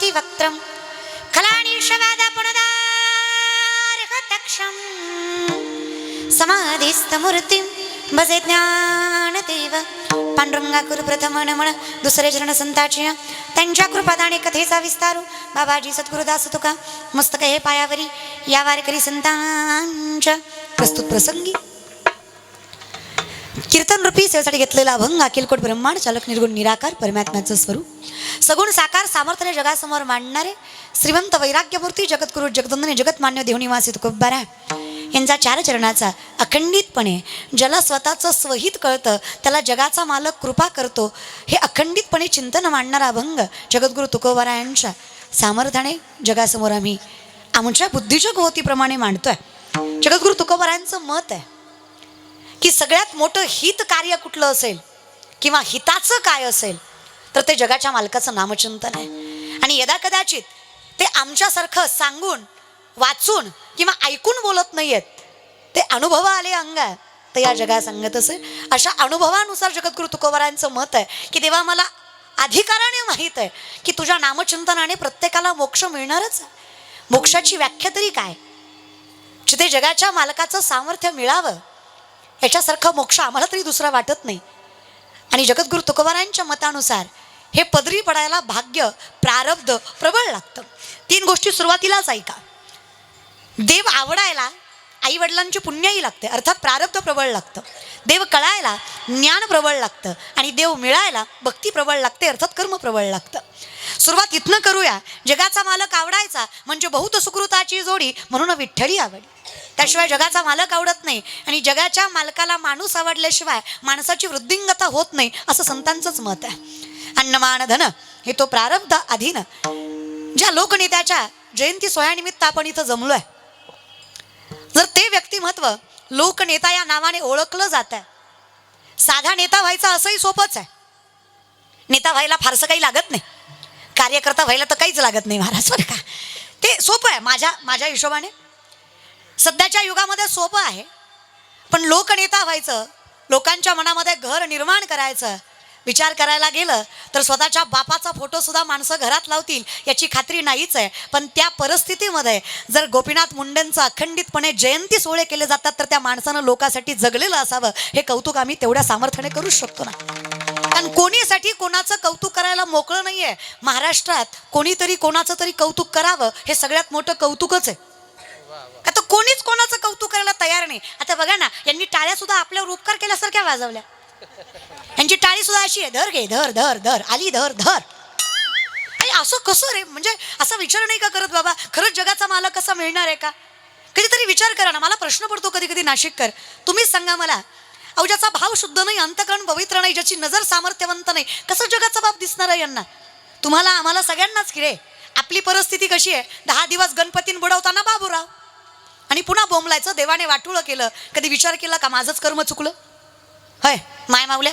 भवति वक्त्रं कलानिषवादपुनदार्हतक्षं समाधिस्थमूर्तिं भजे ज्ञानदेव. पांडुरंगा कुरु प्रथम नमन दुसरे चरण संताची त्यांच्या कृपादाने कथेचा विस्तारू बाबाजी सद्गुरुदास तुका मस्तक हे पायावरी या वारकरी संतांच्या प्रस्तुत प्रसंगी कीर्तन रूपी सेवेसाठी घेतलेला अभंग अखिलकोट ब्रह्मांड चालक निर्गुण निराकार परमात्म्याचं स्वरूप सगुण साकार सामर्थ्याने जगासमोर मांडणारे श्रीमंत वैराग्यमूर्ती जगद्गुरु जगदंदने जगतमान्य देवनिवासी तुकोबारा यांचा चार चरणाचा अखंडितपणे ज्याला स्वतःचं स्वहित कळतं त्याला जगाचा मालक कृपा करतो हे अखंडितपणे चिंतन मांडणारा अभंग जगद्गुरु तुकोबारा यांच्या सामर्थ्याने जगासमोर आम्ही आमच्या बुद्धीच्या गोतीप्रमाणे मांडतोय. जगद्गुरु तुकोबारांचं मत आहे की सगळ्यात मोठं हित कार्य कुठलं असेल किंवा हिताचं काय असेल तर ते जगाच्या मालकाचं नामचिंतन आहे. आणि यदा कदाचित ते आमच्यासारखं सांगून वाचून किंवा ऐकून बोलत नाही आहेत, ते अनुभव आले अंगा तर या जगा सांगत असेल. अशा अनुभवानुसार जगद्गुरु तुकोबारांचं मत आहे की देवा मला अधिकाराने माहीत आहे की तुझ्या नामचिंतनाने प्रत्येकाला मोक्ष मिळणारच. मोक्षाची व्याख्या तरी काय, जिथे जगाच्या मालकाचं सामर्थ्य मिळावं याच्यासारखं मोक्ष आम्हाला तरी दुसरा वाटत नाही. आणि जगद्गुरु तुकोबारांच्या मतानुसार हे पदरी पडायला भाग्य प्रारब्ध प्रबळ लागतं. 3 गोष्टी सुरुवातीलाच ऐका. देव आवडायला आई वडिलांची पुण्याही लागते अर्थात प्रारब्ध प्रबळ लागतं. देव कळायला ज्ञान प्रबळ लागतं आणि देव मिळायला भक्ती प्रबळ लागते अर्थात कर्म प्रबळ लागतं. सुरुवात इथनं करूया. जगाचा मालक आवडायचा म्हणजे बहुत सुकृताची जोडी म्हणून विठ्ठली आवडली. त्याशिवाय जगाचा मालक आवडत नाही आणि जगाच्या मालकाला माणूस आवडल्याशिवाय माणसाची वृद्धिंगता होत नाही असं संतांचंच मत आहे. अन्नमान धन हे तो प्रारब्ध अधीन. ज्या लोकनेत्याच्या जयंती सोहळ्यानिमित्त आपण इथं जमलोय, जर ते व्यक्तिमत्व लोकनेता या नावाने ओळखलं जात आहे, साधा नेता व्हायचा असंही सोपंच आहे. नेता व्हायला फारसं काही लागत नाही, कार्यकर्ता व्हायला तर काहीच लागत नाही महाराज बरं का. ते सोपं आहे माझ्या हिशोबाने. सध्याच्या युगामध्ये सोपं आहे, पण लोकनेता व्हायचं, लोकांच्या मनामध्ये घर निर्माण करायचं विचार करायला गेलं तर स्वतःच्या बापाचा फोटो सुद्धा माणसं घरात लावतील याची खात्री नाहीच आहे. पण त्या परिस्थितीमध्ये जर गोपीनाथ मुंडेंचं अखंडितपणे जयंती सोहळे केले जातात तर त्या माणसानं लोकांसाठी जगलेलं असावं हे कौतुक आम्ही तेवढ्या सामर्थ्याने करूच शकतो ना. कारण कोणीसाठी कोणाचं कौतुक करायला मोकळं नाही आहे. महाराष्ट्रात कोणीतरी कोणाचं तरी कौतुक करावं हे सगळ्यात मोठं कौतुकच आहे. आता कोणीच कोणाचं कौतुक करायला तयार नाही. आता बघा ना, यांनी टाळ्या सुद्धा आपल्यावर उपकार केल्यासारख्या वाजवल्या. यांची टाळी सुद्धा अशी आहे, धर घे धर धर धर आली धर धर. आणि असं कसं रे, म्हणजे असा विचार नाही का करत बाबा खरंच जगाचा मालक कसा मिळणार आहे का? कधीतरी विचार करा ना. मला प्रश्न पडतो कधी कधी नाशिककर, तुम्हीच सांगा मला, अहो ज्याचा भाव शुद्ध नाही, अंतकरण पवित्र नाही, ज्याची नजर सामर्थ्यवंत नाही, कसं जगाचा बाप दिसणार आहे यांना? तुम्हाला आम्हाला सगळ्यांनाच की रे. आपली परिस्थिती कशी आहे, 10 दिवस गणपतीन बुडवताना बाबूराव आणि पुन्हा बोंबलायचं देवाने वाटुळं केलं. कधी विचार केला का माझंच कर्म चुकलं? होय माय मावल्या,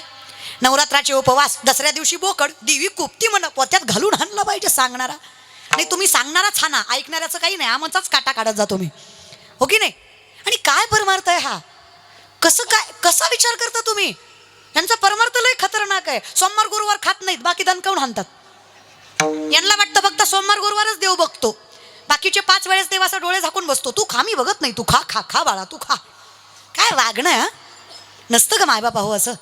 नवरात्राचे उपवास, दसऱ्या दिवशी बोकड, देवी कुपती म्हण पोत्यात घालून आणला पाहिजे सांगणारा. आणि तुम्ही सांगणाराच हा ना, ऐकणाऱ्याचं काही नाही, आमचाच काटा काढत जातो मी, हो की नाही? आणि काय परमार्थ आहे हा? कसा विचार करता तुम्ही? यांचा परमार्थ लय खतरनाक आहे. सोमवार गुरुवार खात नाहीत, बाकी दणकावून हाणतात. यांना वाटतं फक्त सोमवार गुरुवारच देव बघतो, बाकीचे 5 वेळेस देव असा डोळे झाकून बसतो. तू खा, मी बघत नाही, तू खा खा खा बाळा तू खा. काय वागणं नसतं का मायबापा हो असं?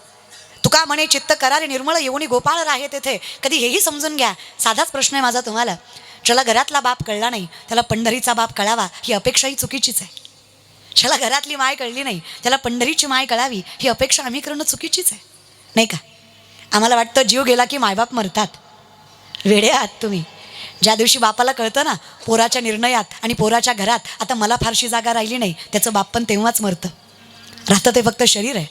तुका म्हणे चित्त करारे निर्मळ येऊनी गोपाळ राहे तेथे. कधी हेही समजून घ्या. साधाच प्रश्न आहे माझा तुम्हाला. ज्याला घरातला बाप कळला नाही त्याला पंढरीचा बाप कळावा ही अपेक्षाही चुकीचीच आहे. ज्याला घरातली माय कळली नाही त्याला पंढरीची माय कळावी ही अपेक्षा आम्ही करणं चुकीचीच आहे, नाही का? आम्हाला वाटतं जीव गेला की मायबाप मरतात. वेडे आहात तुम्ही. ज्या दिवशी बापाला कळतं ना पोराच्या निर्णयात आणि पोराच्या घरात आता मला फारशी जागा राहिली नाही, त्याचं बाप पण तेव्हाच मरतं. राहतं ते फक्त शरीर आहे.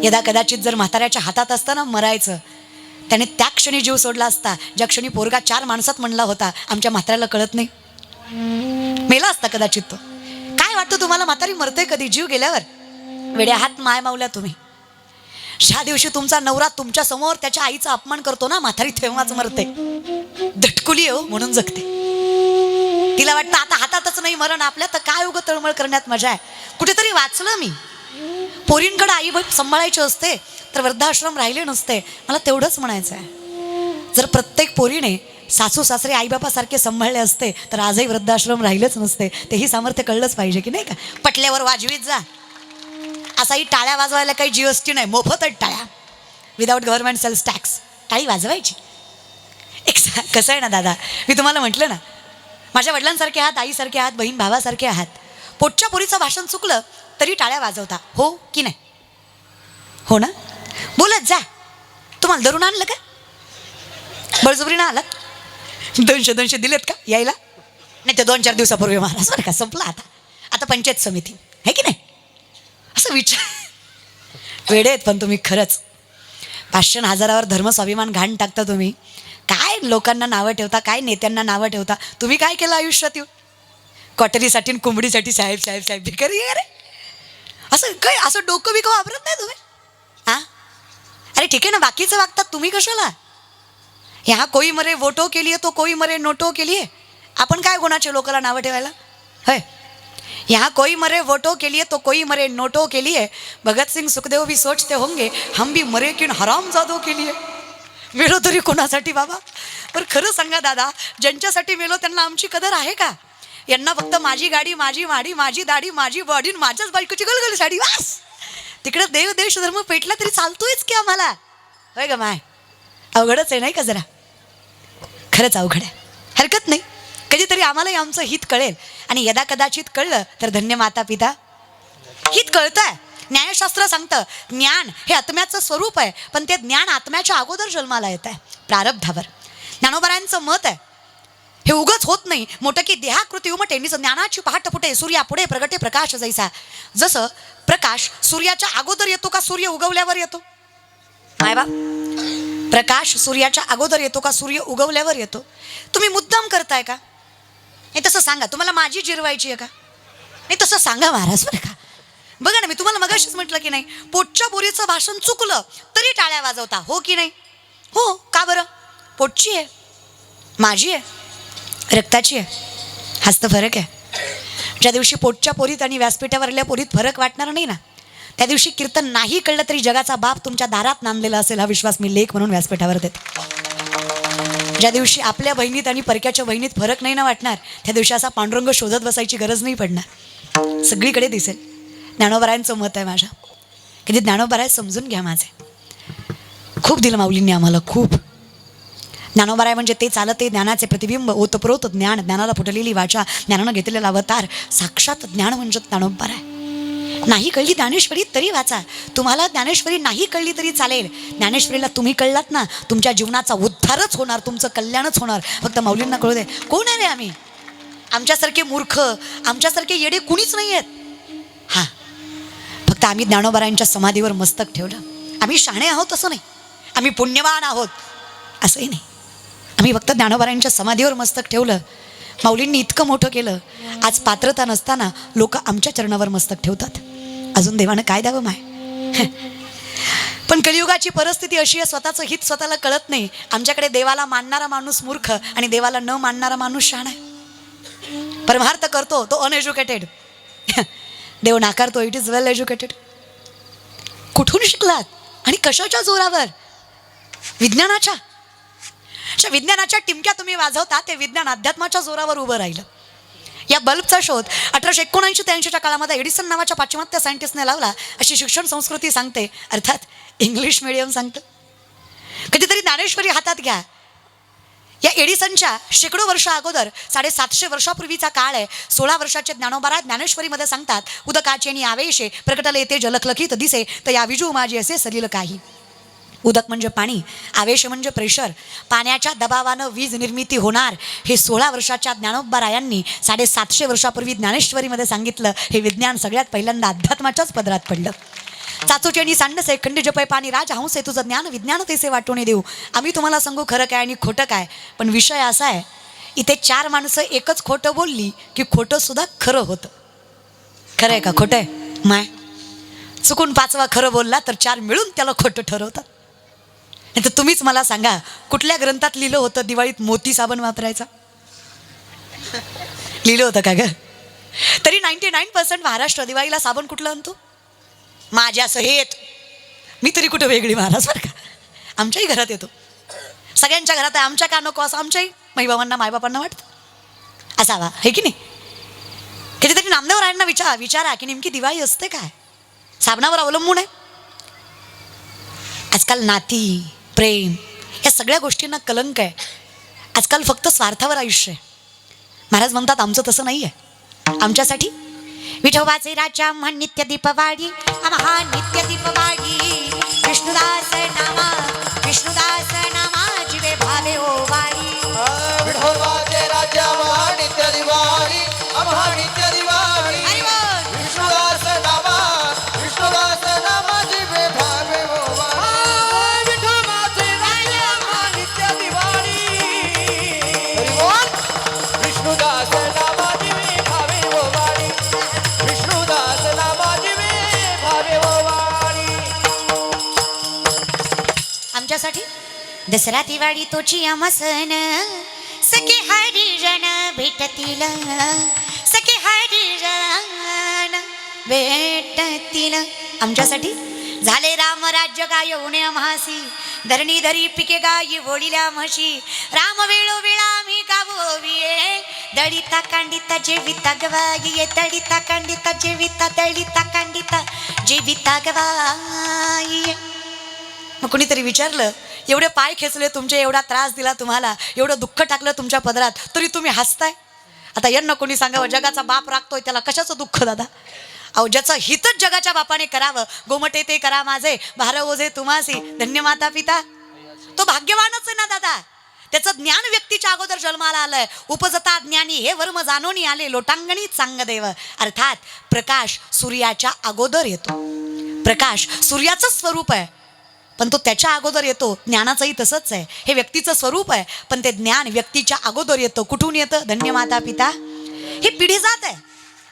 यदा कदाचित जर म्हाताऱ्याच्या हातात असतं ना मरायचं, त्याने त्या क्षणी जीव सोडला असता ज्या क्षणी पोरगा 4 माणसात म्हणला होता आमच्या म्हाताऱ्याला कळत नाही, मेला असता कदाचित तो. काय वाटतं तुम्हाला म्हातारी मरते कधी? जीव गेल्यावर. वेड्या हात माय मावल्या तुम्ही. ज्या दिवशी तुमचा नवरा तुमच्या समोर त्याच्या आईचा अपमान करतो ना म्हातारी तेव्हाच मरते. धटकुली हो म्हणून जगते. तिला वाटतं आता हातातच नाही मरण आपल्या, तर काय उगं तळमळ करण्यात मजा आहे. कुठेतरी वाचलं मी, पोरींकडे आई बाप सांभाळायचे असते तर वृद्धाश्रम राहिले नसते. मला तेवढंच म्हणायचं आहे. जर प्रत्येक पोरीने सासू सासरे आईबापासारखे सांभाळले असते तर आजही वृद्धाश्रम राहिलेच नसते. तेही सामर्थ्य कळलंच पाहिजे की नाही का. पटल्यावर वाजवीत जा. असाही टाळ्या वाजवायला काही GST नाही, मोफतच टाळ्या, विदाऊट गव्हर्नमेंट सेल्स टॅक्स. टाळी वाजवायची. कसं आहे ना दादा, मी तुम्हाला म्हटलं ना, माझ्या वडिलांसारखे आहात, आईसारखे आहात, बहीण भावासारखे आहात. पोटच्या पोरीचं भाषण चुकलं तरी टाळ्या वाजवता, हो की नाही? हो ना. बोलत जा. तुम्हाला धरून आणलं का? बळजबरीनं आलात? 200 दिलेत का यायला? नाही ते 2-4 दिवसापूर्वी महाराज बरं का, संपला आता पंचायत समिती आहे की नाही. असं विचार वेडे आहेत पण तुम्ही खरंच. 500-1000 धर्मस्वाभिमान घाण टाकता तुम्ही. काय लोकांना नावं ठेवता, काय नेत्यांना नावं ठेवता. तुम्ही काय केलं आयुष्यात येऊन? कॉटरीसाठी आणि कोंबडीसाठी साहेब साहेब साहेब भिकारी रे. असं काय असं डोकं बिकं वापरत नाही तुम्ही? हां अरे ठीक आहे ना, बाकीचं वागतात, तुम्ही कशाला? यहाँ कोई मरे वोटो के लिए तो कोई मरे नोटो के लिए. आपण काय गुणाचे लोकांना नावं ठेवायला? है यहाँ कोई मरे वोटो के लिए तो कोई मरे नोटो के लिए. भगत सिंग सुखदेव भी सोचते होंगे हम भी मरे किन हरामजादों के लिए. मेलो तरी कोणासाठी बाबा? पण खरं सांगा दादा, ज्यांच्यासाठी मेलो त्यांना आमची कदर आहे का? यांना फक्त माझी गाडी, माझी माडी, माझी दाढी, माझी बॉडी, माझ्याच बायकोची गलगल साडी, वास. तिकडे देव देश धर्म पेटला तरी चालतोयच की आम्हाला. होय ग माय, अवघडच आहे नाही का जरा? खरंच अवघड आहे. हरकत नाही, कधीतरी आम्हालाही आमचं हित कळेल. आणि यदा कदाचित कळलं तर धन्य माता पिता. हित कळतंय. न्यायशास्त्र सांगतं ज्ञान हे आत्म्याचं स्वरूप आहे, पण ते ज्ञान आत्म्याच्या अगोदर जन्माला येत आहे, प्रारब्धावर. ज्ञानोबरायांचं मत आहे हे उगच होत नाही. मोठं की देहाकृती उमटे निस ज्ञानाची पहाट फुटे, सूर्या पुढे प्रगटे प्रकाश जैसा. जसं प्रकाश सूर्याच्या अगोदर येतो का सूर्य उगवल्यावर येतो? काय बा, प्रकाश सूर्याच्या अगोदर येतो का सूर्य उगवल्यावर येतो? तुम्ही मुद्दाम करताय का? हे तसं सांगा. तुम्हाला माझी जिरवायची आहे का? नाही तसं सांगा महाराज बरं का. बघा ना, मी तुम्हाला मगाशीच म्हटलं की नाही, पोटच्या बोरीचं भाषण चुकलं तरी टाळ्या वाजवता, हो की नाही? हो. का बरं? पोटची आहे, माझी आहे, रक्ताची आहे. हाच तर फरक आहे. ज्या दिवशी पोटच्या पोरीत आणि व्यासपीठावरल्या पोरीत फरक वाटणार नाही ना, त्या दिवशी कीर्तन नाही कळलं तरी जगाचा बाप तुमच्या दारात नांदलेला असेल, हा विश्वास मी लेख म्हणून व्यासपीठावर देते. ज्या दिवशी आपल्या बहिणीत आणि परक्याच्या बहिणीत फरक नाही ना वाटणार, त्या दिवशी असा पांडुरंग शोधत बसायची गरज नाही पडणार, सगळीकडे दिसेल. ज्ञानोबरायांचं मत आहे माझ्या. कधी ज्ञानोबराय समजून घ्या माझे. खूप दिलं माऊलींनी आम्हाला, खूप. ज्ञानोबराय म्हणजे ते चालत ते ज्ञानाचे प्रतिबिंब, ओतप्रोत ज्ञान, ज्ञानाला फुटलेली वाचा, ज्ञानानं घेतलेला अवतार, साक्षात ज्ञान म्हणजे ज्ञानोबराय. नाही कळली ज्ञानेश्वरी तरी वाचा. तुम्हाला ज्ञानेश्वरी नाही कळली तरी चालेल. ज्ञानेश्वरीला तुम्ही कळलात ना, तुमच्या जीवनाचा उद्धारच होणार, तुमचं कल्याणच होणार. फक्त माऊलींना कळू दे. कोण आहे रे आम्ही? आमच्यासारखे मूर्ख, आमच्यासारखे येडे कुणीच नाही आहेत. हां, फक्त आम्ही ज्ञानोबरायांच्या समाधीवर मस्तक ठेवलं. आम्ही शहाणे आहोत असं नाही, आम्ही पुण्यवान आहोत असंही नाही. आम्ही फक्त ज्ञानोबरायांच्या समाधीवर मस्तक ठेवलं. माऊलींनी इतकं मोठं केलं. आज पात्रता नसताना लोक आमच्या चरणावर मस्तक ठेवतात. अजून देवानं काय द्यावं माय? पण कलियुगाची परिस्थिती अशी आहे, स्वतःचं हित स्वतःला कळत नाही. आमच्याकडे देवाला मानणारा माणूस मूर्ख आणि देवाला न मानणारा माणूस शहाणा आहे. परमार्थ करतो तो अनएज्युकेटेड, देव नाकारतो इट इज वेल एज्युकेटेड. कुठून शिकलात आणि कशाच्या जोरावर? विज्ञानाच्या विज्ञानाच्या टिमक्या तुम्ही वाजवता. ते विज्ञान अध्यात्माच्या जोरावर उभं राहिलं. या बल्बचा शोध 1879-83च्या काळामध्ये एडिसन नावाच्या पाश्चिमात्य सायंटिस्टने लावला, अशी शिक्षण संस्कृती सांगते, अर्थात इंग्लिश मिडियम सांगतं. कधीतरी ज्ञानेश्वरी हातात घ्या. या एडिसनच्या शेकडो वर्ष अगोदर 750 वर्षापूर्वीचा काळ आहे. 16 वर्षाचे ज्ञानोबा ज्ञानेश्वरीमध्ये सांगतात, उदकाचे आणि आवेशे प्रकटले येते जलखलखीत दिसे, तर या विजू माझी असे सलील काही. उदक म्हणजे पाणी, आवेश म्हणजे प्रेशर, पाण्याच्या दबावानं वीज निर्मिती होणार. हे 16 वर्षाच्या ज्ञानोबारायांनी 750 वर्षापूर्वी ज्ञानेश्वरीमध्ये सांगितलं. हे विज्ञान सगळ्यात पहिल्यांदा अध्यात्माच्याच पदरात पडलं. चाचूचे आणि सांडसे खंड जपय पाणी राज हंसे तुझं ज्ञान विज्ञान तेसे वाटून देऊ. आम्ही तुम्हाला सांगू खरं काय आणि खोटं काय, पण विषय असा आहे, इथे 4 माणसं एकच खोटं बोलली की खोटं सुद्धा खरं होतं. खरं आहे का खोटं आहे माय? चुकून 5वा खरं बोलला तर 4 मिळून त्याला खोटं ठरवतात. नाही तर तुम्हीच मला सांगा, कुठल्या ग्रंथात लिहिलं होतं दिवाळीत मोती साबण वापरायचा? लिहिलं होतं का ग? तरी 99% महाराष्ट्र दिवाळीला साबण कुठलं आणतो? माझ्या सहित. मी तरी कुठं वेगळी महाराज बरं का, आमच्याही घरात येतो. सगळ्यांच्या घरात आहे, आमच्या का नको असं आमच्याही माईबाबांना मायबापांना वाटतं असावा, हे की नाही? कधीतरी नामदेवरायांना विचारा की नेमकी दिवाळी असते काय? साबणावर अवलंबून आहे. आजकाल नाती, प्रेम या सगळ्या गोष्टींना कलंक आहे. आजकाल फक्त स्वार्थावर आयुष्य आहे. महाराज म्हणतात आमचं तसं नाही आहे. आमच्यासाठी विठोबाचे राजा आम्हा नित्य दीपवाडी, आम्हा नित्य दीपवाडी. विष्णुदास नामा जीवे भावे ओ वाडी. विठोबाचे राजा आम्हा नित्य दिवाळी, आम्हा नित्य दिवाळी. विष्णुदास नामा जीवे भावे ओ वाडी. विठोबाचे राजा आम्हा नित्य दिवाळी. विष्णुदास नामा जीवे भावे ओ वाडी. विष्णुदास नामा जीवे भावे ओ वाडी. आमच्यासाठी दसरा दिवाळी तोची आम्हा सण, सखे हरिजन भेटतील, सखे हरिजन भेटतील. आमच्यासाठी झाले राम राज्य गाय होणे आम्हासी, धरणी धरी पिके गायी ओढिल्या म्हशी. राम वेळो वेळा आम्ही गावोविये, दळिता कांडिता जेविता गवाई. दळिता कांडिता जेविता, दळिता कांडिता जेविता गवाई. मग कुणीतरी विचारलं, एवढे पाय खेचले तुमचे, एवढा त्रास दिला तुम्हाला, एवढं दुःख टाकलं तुमच्या पदरात, तरी तुम्ही हसताय. आता यांना कोणी सांगावं जगाचा बाप राखतोय त्याला कशाचं दुःख दादा? अहो ज्याचं हितच जगाच्या बापाने करावं, गोमटे ते करा माझे, भार ओझे तुम्हासी, धन्य माता पिता, तो भाग्यवानच आहे ना दादा. त्याचं ज्ञान व्यक्तीच्या अगोदर जन्माला आलंय. उपजता ज्ञानी हे वर्म जाणोनी आले, लोटांगणी चांगदेव. अर्थात प्रकाश सूर्याच्या अगोदर येतो. प्रकाश सूर्याचं स्वरूप आहे, पण तो त्याच्या अगोदर येतो. ज्ञानाचंही तसंच आहे. हे व्यक्तीचं स्वरूप आहे, पण ते ज्ञान व्यक्तीच्या अगोदर येतं. कुठून येतं? धन्य माता पिता. ही पिढी जात आहे.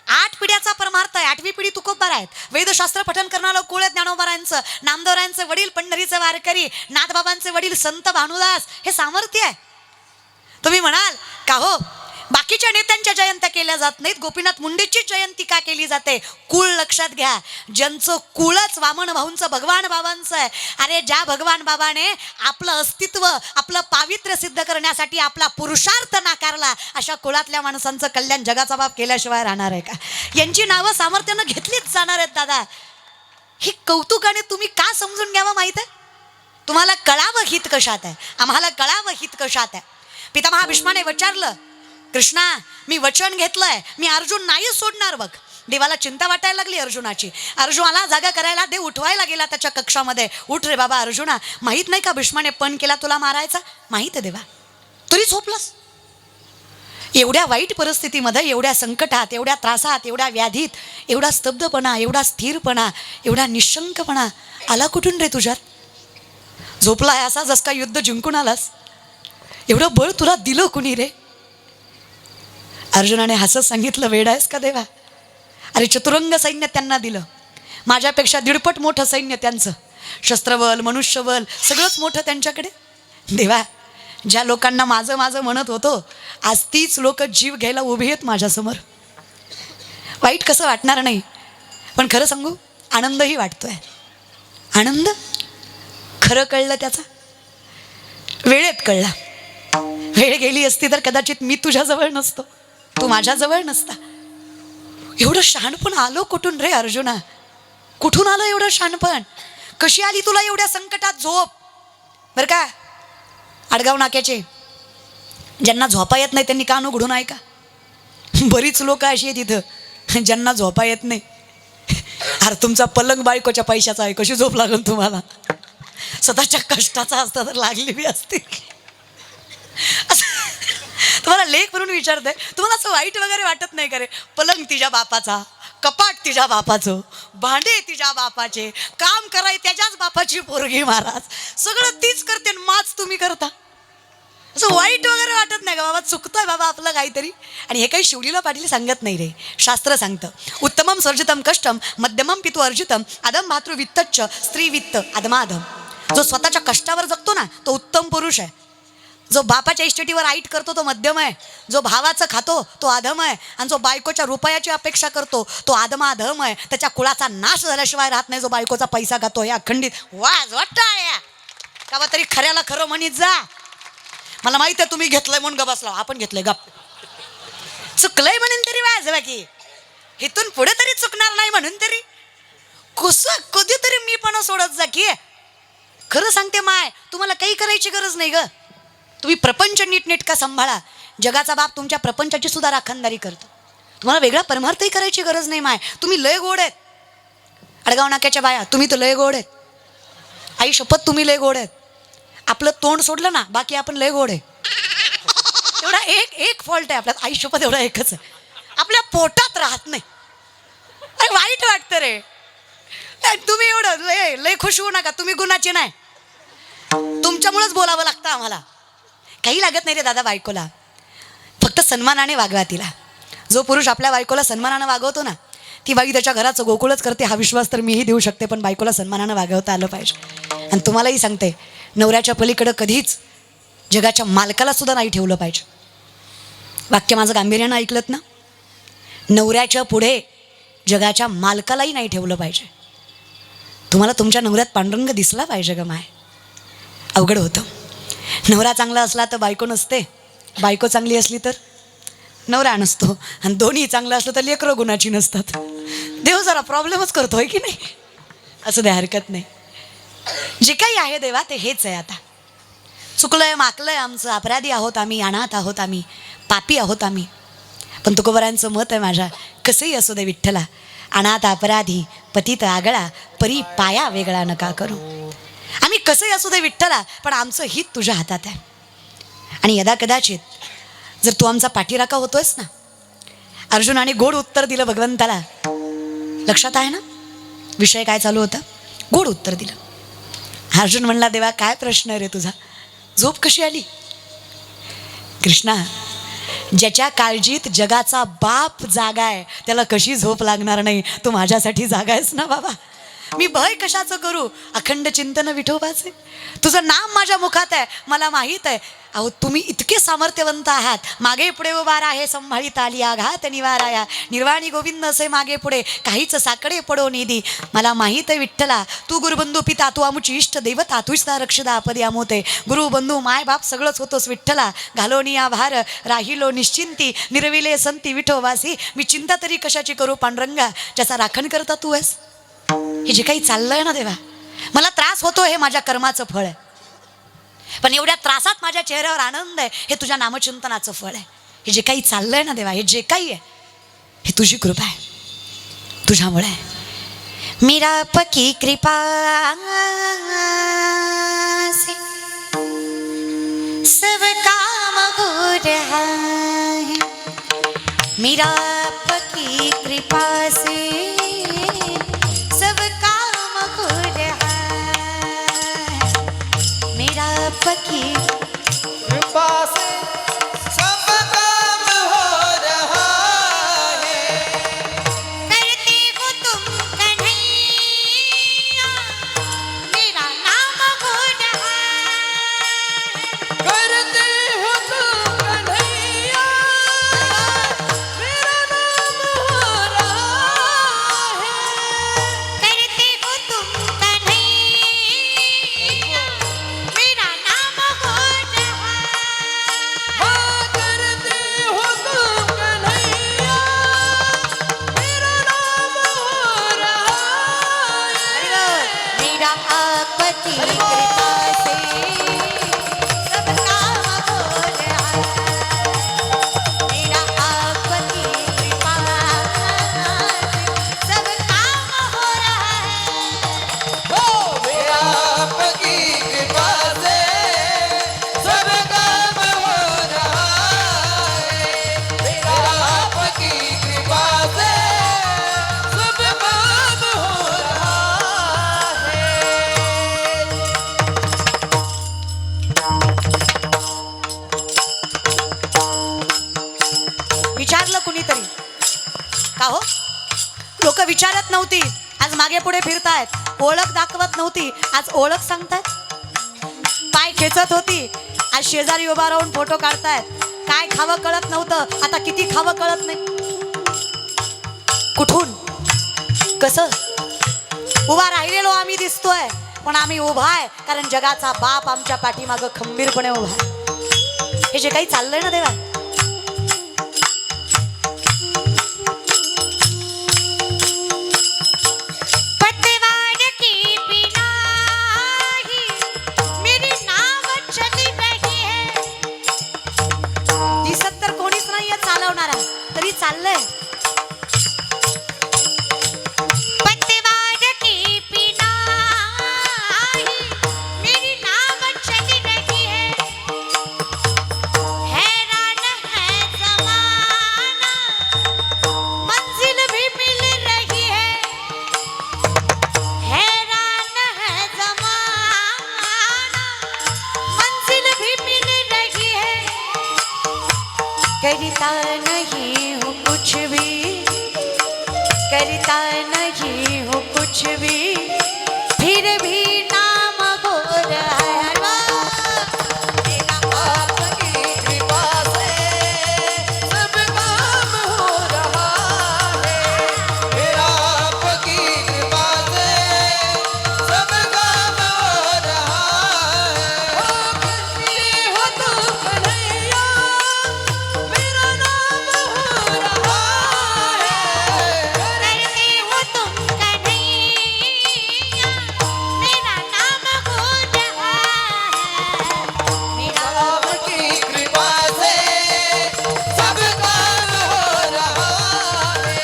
8 पिढ्याचा परमार्थ आहे. 8वी पिढी तुकोबा आहेत. वेदशास्त्र पठन करणारं कुळ ज्ञानोबारायांचं, नामदेवरायांचे वडील पंढरीचे वारकरी, नाथबाबांचे वडील संत भानुदास. हे सामर्थ्य आहे. तुम्ही म्हणाल का हो बाकीच्या नेत्यांच्या जयंत्या केल्या जात नाहीत, गोपीनाथ मुंडेची जयंती का केली जाते? कुळ लक्षात घ्या. ज्यांचं कुळच वामन भाऊंचं, भगवान बाबांचं आहे. अरे ज्या भगवान बाबाने आपलं अस्तित्व, आपलं पावित्र्य सिद्ध करण्यासाठी आपला पुरुषार्थ नाकारला, अशा कुळातल्या माणसांचं कल्याण जगाचा बाप केल्याशिवाय राहणार आहे का? यांची नावं सामर्थ्यानं घेतलीच जाणार आहेत दादा. ही कौतुकाने तुम्ही का समजून घ्यावं माहीत आहे? तुम्हाला कळावं हित कशात आहे, आम्हाला कळावं हित कशात आहे. पितामहा भीष्माने विचारलं, कृष्णा मी वचन घेतलंय, मी अर्जुन नाही सोडणार. बघ देवाला चिंता वाटायला लागली अर्जुनाची. अर्जुनाला जागा करायला देव उठवायला गेला त्याच्या कक्षामध्ये. उठ रे बाबा अर्जुना, माहीत नाही का भीष्माने पण केला तुला मारायचा? माहीत आहे देवा, तरी झोपलास. एवढ्या वाईट परिस्थितीमध्ये, एवढ्या संकटात, एवढ्या त्रासात, एवढ्या व्याधीत, एवढा स्तब्धपणा, एवढा स्थिरपणा, एवढा निशंकपणा आला कुठून रे तुझ्यात? झोपलाय असा जस का युद्ध जिंकून आलास. एवढं बळ तुला दिलं कुणी रे? अर्जुनाने हसत सांगितलं, वेड आहेस का देवा? अरे चतुरंग सैन्य त्यांना दिलं, माझ्यापेक्षा 1.5 मोठं सैन्य त्यांचं. शस्त्रबल, मनुष्यबल सगळंच मोठं त्यांच्याकडे. देवा ज्या लोकांना माझं माझं म्हणत होतो, आज तीच लोक जीव घ्यायला उभी आहेत माझ्यासमोर. वाईट कसं वाटणार नाही, पण खरं सांगू आनंदही वाटतोय. आनंद खरं कळलं त्याचा, वेळेत कळला. वेळ गेली असती तर कदाचित मी तुझ्याजवळ नसतो, तू माझ्याजवळ नसता. एवढं शहाणपण आलो कुठून रे अर्जुना? कुठून आलं एवढं शहाणपण? कशी आली तुला एवढ्या संकटात झोप? बरं का आडगाव नाक्याचे ज्यांना झोपा येत नाही त्यांनी कान उघडून ऐका. बरीच लोक अशी आहेत तिथं ज्यांना झोपा येत नाही. अरे तुमचा पलंग बायकोच्या पैशाचा आहे, कशी झोप लागल तुम्हाला? स्वतःच्या कष्टाचा असता तर लागली बी असते. तुम्हाला लेख म्हणून विचारते, तुम्हाला असं वाईट वगैरे वाटत नाही का रे? पलंग तिच्या बापाचा, कपाट तिच्या बापाचं, भांडे तिच्या बापाचे, काम कराय त्याच्याच बापाची पोरगी महाराज, सगळं तीच करते, माच तुम्ही करता. असं वाईट वगैरे वाटत नाही का? बाबा चुकतोय बाबा आपलं काहीतरी. आणि हे काही शिवलीला पाटील सांगत नाही रे, शास्त्र सांगतं. उत्तमम सर्जितम कष्टम, मध्यमम पितू अर्जितम, अदम भातृ वित्तच्च, स्त्री वित्त अदमाधम. जो स्वतःच्या कष्टावर जगतो ना तो उत्तम पुरुष आहे. जो बापाच्या इस्टेटीवर आईट करतो तो मध्यम आहे. जो भावाचं खातो तो अधम आहे. आणि जो बायकोच्या रुपयाची अपेक्षा करतो तो अधमाधम आहे. त्याच्या कुळाचा नाश झाल्याशिवाय राहत नाही जो बायकोचा पैसा खातो. या अखंडित वाज वाटाळ्या का तरी खऱ्याला खरं म्हणीत जा. मला माहित आहे तुम्ही घेतलंय म्हणून ग बसला, आपण घेतलंय गप. चुकलंय म्हणून तरी वाजवा की, इथून पुढे तरी चुकणार नाही म्हणून तरी कसं कधीतरी मी पण सोडत जा की. खरं सांगते माय, तुम्हाला काही करायची गरज नाही ग. तुम्ही प्रपंच नीटनेटका सांभाळा. जगाचा बाप तुमच्या प्रपंचाची सुद्धा राखणदारी करतो. तुम्हाला वेगळा परमार्थही करायची गरज नाही माय. तुम्ही लय गोड आहेत. अडगाव नाक्याच्या बाया, तुम्ही तर लय गोड आहेत. आई शपथ तुम्ही लय गोड आहेत. आपलं तोंड सोडलं ना, बाकी आपण लय गोड आहे. एवढा एक फॉल्ट आहे आपल्यात, आई शपथ एवढा एकच आहे, आपल्या पोटात राहत नाही. अरे वाईट वाटतं रे. तुम्ही एवढं लय खुश होऊ नका, तुम्ही गुणाचे नाही. तुमच्यामुळेच बोलावं लागतं आम्हाला. काही लागत नाही रे दादा बायकोला, फक्त सन्मानाने वागवा तिला. जो पुरुष आपल्या बायकोला सन्मानानं वागवतो ना, ती बाई त्याच्या घराचं गोकुळच करते. हा विश्वास तर मीही देऊ शकते, पण बायकोला सन्मानानं वागवता आलं पाहिजे. आणि तुम्हालाही सांगते, नवऱ्याच्या पलीकडं कधीच जगाच्या मालकाला सुद्धा नाही ठेवलं पाहिजे. वाक्य माझं गांभीर्यानं ऐकलत ना, नवऱ्याच्या पुढे जगाच्या मालकालाही नाही ठेवलं पाहिजे. तुम्हाला तुमच्या नवऱ्यात पांडुरंग दिसला पाहिजे ग माय. अवघड होतं. नवरा चांगला असला तर बायको नसते, बायको चांगली असली तर नवरा नसतो, आणि दोन्ही चांगलं असलं तर लेकरं गुणाची नसतात. देव जरा प्रॉब्लेमच करतोय की नाही. असं द्या, हरकत नाही. जे काही आहे देवा ते हेच आहे. आता चुकलंय माकलंय आमचं, अपराधी आहोत आम्ही, अनाथ आहोत आम्ही, पापी आहोत आम्ही. पण तुकोबरांचं मत आहे माझ्या, कसंही असू दे विठ्ठला, अनाथ अपराधी पतित आगळा, परी पाया वेगळा नका करू. आम्ही कसंही असू दे विठ्ठला, पण आमचं हित तुझ्या हातात आहे. आणि यदा कदाचित जर तू आमचा पाठीराखा होतोयस ना, अर्जुनाने गोड उत्तर दिलं भगवंताला. लक्षात आहे ना विषय काय चालू होता? गोड उत्तर दिलं. अर्जुन म्हणला, देवा काय प्रश्न रे तुझा, झोप कशी आली? कृष्णा, ज्याच्या काळजीत जगाचा बाप जागा आहे त्याला कशी झोप लागणार नाही? तू माझ्यासाठी जागा आहेस ना बाबा. मी भय कशाचं करू, अखंड चिंतन विठोबाचे. तुझं नाम माझ्या मुखात आहे, मला माहीत आहे. अहो तुम्ही इतके सामर्थ्यवंत आहात. मागे पुढे उभार आहे संभाळीत आली आघात निवाराया, निर्वाणी गोविंद असे मागे पुढे काहीच साकडे पडो निधी. मला माहीत आहे विठ्ठला, तू गुरुबंधू पिता, तू आमुची इष्ट देवता, तूच रक्षदा आपदी आमोते. गुरु बंधू माय बाप सगळंच होतोस विठ्ठला. घालोनी आभार राहिलो निश्चिंती, निर्विले संती विठोबासी. मी चिंता तरी कशाची करू पांडुरंगा, ज्याचा राखण करता तू आहेस. हे जे काही चाललंय ना देवा, मला त्रास होतो, हे माझ्या कर्माचं फळ आहे. पण एवढ्या त्रासात माझ्या चेहऱ्यावर आनंद आहे, हे तुझ्या नामचिंतनाचं फळ आहे. हे जे काही चाललंय ना देवा, हे जे काही आहे हे तुझी कृपा आहे, तुझ्यामुळे आहे. मीरा पकी कृपा से सब काम हो रहा है, मीरा पकी कृपा से पकी कृपा से सब काम हो रहा है. करते हो तुम कन्हैया, मेरा नाम हो रहा है. करते हो तुम कन्हैया, मेरा नाम हो रहा है. करते हो तुम कन्हैया, मेरा नाम हो रहा है. हाँ, करते हो तुम कन्हैया, मेरा नाम हो रहा है. मेरा आपकी कृपा से सब काम हो रहा है. मेरा आपकी कृपा से सब काम हो रहा है. हो मेरा आपकी कृपा से सब काम हो रहा है. मेरा आपकी कृपा से सब काम हो रहा है. विचारलं कुणीतरी का हो? लोक विचारत नव्हती, आज मागे पुढे फिरतायत. ओळख दाखवत नव्हती, आज ओळख सांगतायत. पाय खेचत होती, आज शेजारी उभा राहून फोटो काढतायत. काय खावं कळत नव्हतं, आता किती खावं कळत नाही. कुठून कसं उभा राहिलेलो आम्ही दिसतोय, पण आम्ही उभा आहे कारण जगाचा बाप आमच्या पाठीमागं खंबीरपणे उभा आहे. हे जे काही चाललंय ना देवा, पतवार की पिनाही मेरी नाव चली रही है. दिसत तर कोणीच नाहीये चालवणारा, तरी चाललंय. पतवार की पिनाही मेरी नाव चली रही है. हैरान है ज़माना, मंजिल भी मिल रही है. हैरान है ज़माना, मंजिल भी मिल रही है. करता नहीं हूँ कुछ भी, करता नहीं हूँ कुछ भी, फिर भी नाम हो रहा है. आपकी कृपा से सब काम हो रहा है. मेरा आपकी कृपा से सब काम हो रहा है. हो तो कन्हैया, मेरा नाम हो रहा है. करते हो तुम कन्हैया, मेरा नाम हो रहा है. मेरा आपकी कृपा से सब काम हो रहा है.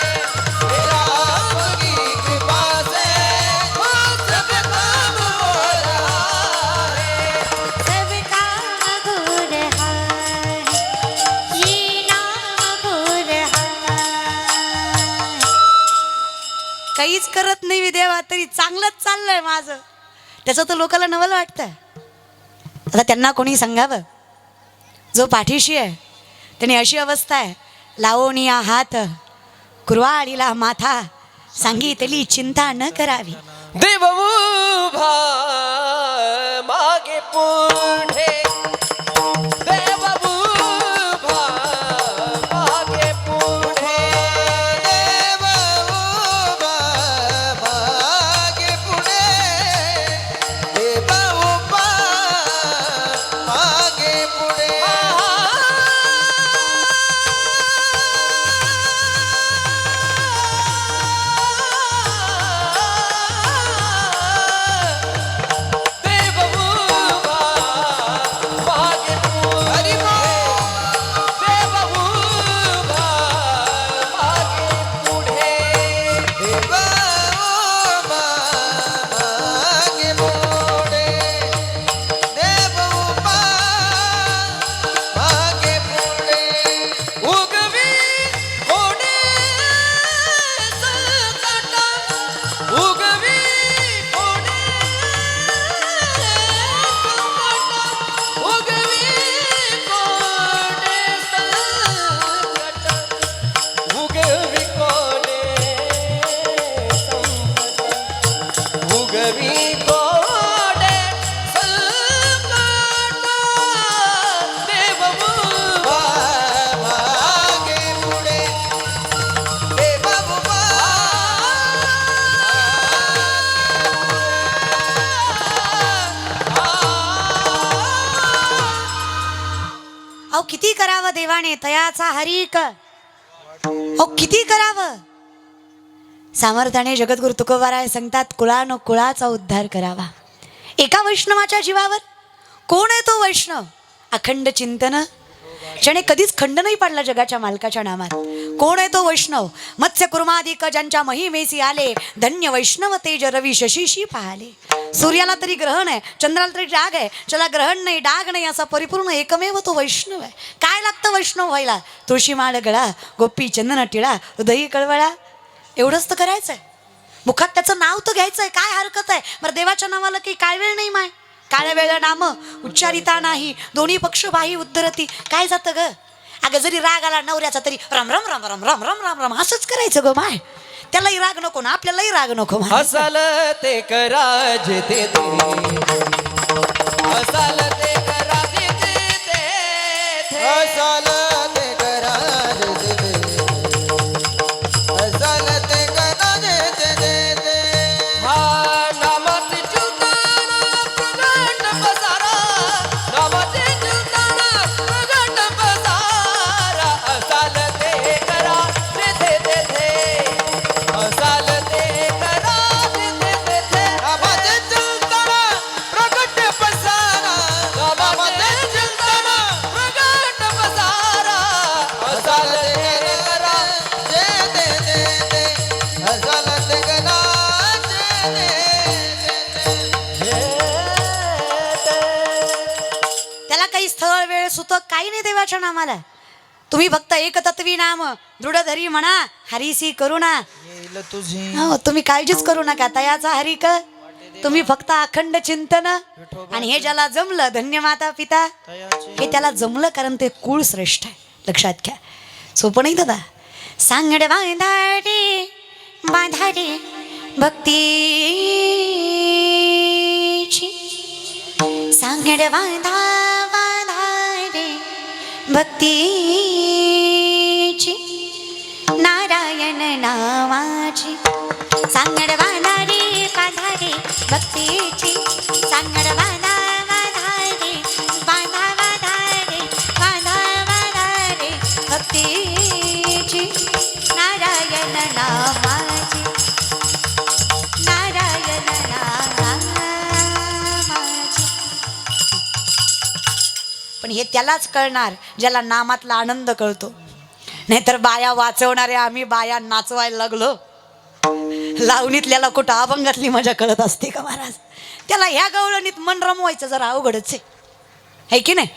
मेरा आपकी कृपा से सब काम हो रहा है. सब काम हो रहा है, ये नाम हो रहा है. काहीच करत नाही मी देवा, तरी चांगलंच चाललंय माझं. त्याचं तर लोकांना नवल वाटतंय. आता त्यांना कोणी सांगावं, जो पाठीशी आहे त्याने अशी अवस्था आहे, लावोनिया हात कुरवाडीला माथा, सांगितली चिंता न करावी. देव उभा मागे पुढे, देव उभा मागे पुढे, देव उभा मागे पुढे, देव उभा मागे पुढे. देव उभा मागे पुढे, देव उभा मागे पुढे, देव उभा मागे पुढे, देव उभा मागे पुढे. उगवी कोणे संकट, उगवी कोणे संकट, उगवी कोणे संकट, उगवी कोणे संकट, उगवी कोणे संकट. देव उभा मागे पुढे, देव उभा अहो किती करावं देवाने तयाचा हरिक, अहो किती करावं. सामर्थ्याने जगद्गुरु तुकोबाराय सांगतात, कुळानं कुळाचा उद्धार करावा. एका वैष्णवाच्या जीवावर कोण आहे तो वैष्णव? अखंड चिंतन, ज्याने कधीच खंड नाही पाडला जगाच्या मालकाच्या नामात. कोण आहे तो वैष्णव? मत्स्य कुर्मादिक ज्यांच्या महिमेसी आले, धन्य वैष्णव तेज रवी शशीशी पाहाले. सूर्याला तरी ग्रहण आहे, चंद्राला तरी डाग आहे, ज्याला ग्रहण नाही डाग नाही असा परिपूर्ण एकमेव तो वैष्णव आहे. काय लागतं वैष्णव व्हायला? तुळशीमाळ गळा, गोपी चंदन टिळा, हृदयी कळवळा, एवढंच तर करायचंय. मुखात त्याचं नाव तर घ्यायचंय, काय हरकत आहे? बरं देवाच्या नावाला काही काय वेळ नाही माय, काळ्या वेळा नाम उच्चारिता नाही, दोन्ही पक्ष बाही उद्धरती. काय जातं ग? अगं जरी राग आला नवऱ्याचा तरी रम रम रम रम रम रम रम रम असंच करायचं ग माय. त्यालाही राग नको ना, आपल्यालाही राग नको. हसाल ते कराज ते हसाल ते कराज ते हसाल ते कराज हसाल ते कराज ते हा नामाचे चुलताना प्रगट बसारा नामाचे चुलताना प्रगट काही नाही देवाच्या नामाला. तुम्ही फक्त एक तत्वी नाम दृढ धरी म्हणा हरीसी करुणा. येईल तुझी हो, तुम्ही काळजीच करू नका तयाचा हरिक. तुम्ही फक्त अखंड चिंतन. आणि हे ज्याला जमलं धन्य माता पिता. हे त्याला जमलं कारण ते कुळ श्रेष्ठ आहे. लक्षात घ्या. सोपं नाही दादा. सांगड बांधारे बांधारे भक्तीची. सांगड बांधा बांधारे भक्तीची नारायण नावाची. सांगड बांधारे बांधारे भक्तीची. सांगड बांधा बांधारे बांधा बांधारे बांधा बांधारे भक्तीची नारायण नावाची. नारायण नावाची. पण हे त्यालाच कळणार ज्याला नामातला आनंद कळतो. नाहीतर बाया वाचवणारे आम्ही बाया नाचवायला लागलो. लावणीतल्याला कुठं अभंगातली मजा कळत असते का महाराज. त्याला ह्या गवळणीत मन रमवायचं जरा अवघडच आहे की नाही.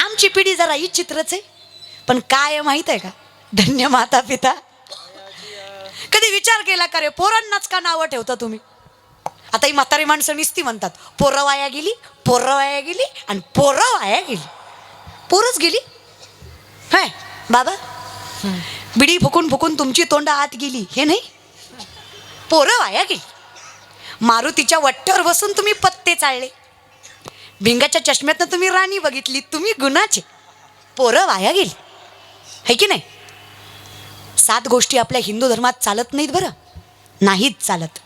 आमची पिढी जरा इचित्रच आहे. पण काय माहित आहे का धन्य माता पिता. कधी विचार केला का रे पोरांनाच का नावं ठेवता तुम्ही. आता ही म्हातारी माणसं निसती म्हणतात पोरं वाया गेली पोरं वाया गेली आणि पोरं वाया गेली. पोरच गेली हाय बाबा. बिडी फुकून फुकून तुमची तोंड आत गेली हे नाही. पोरं वाया गेली. मारुतीच्या वट्ट्यावर बसून तुम्ही पत्ते चालले. भिंगाच्या चष्म्यातनं तुम्ही राणी बघितली. तुम्ही गुणाचे. पोरं वाया गेली है की नाही. 7 गोष्टी आपल्या हिंदू धर्मात चालत नाहीत बरं. नाहीच चालत.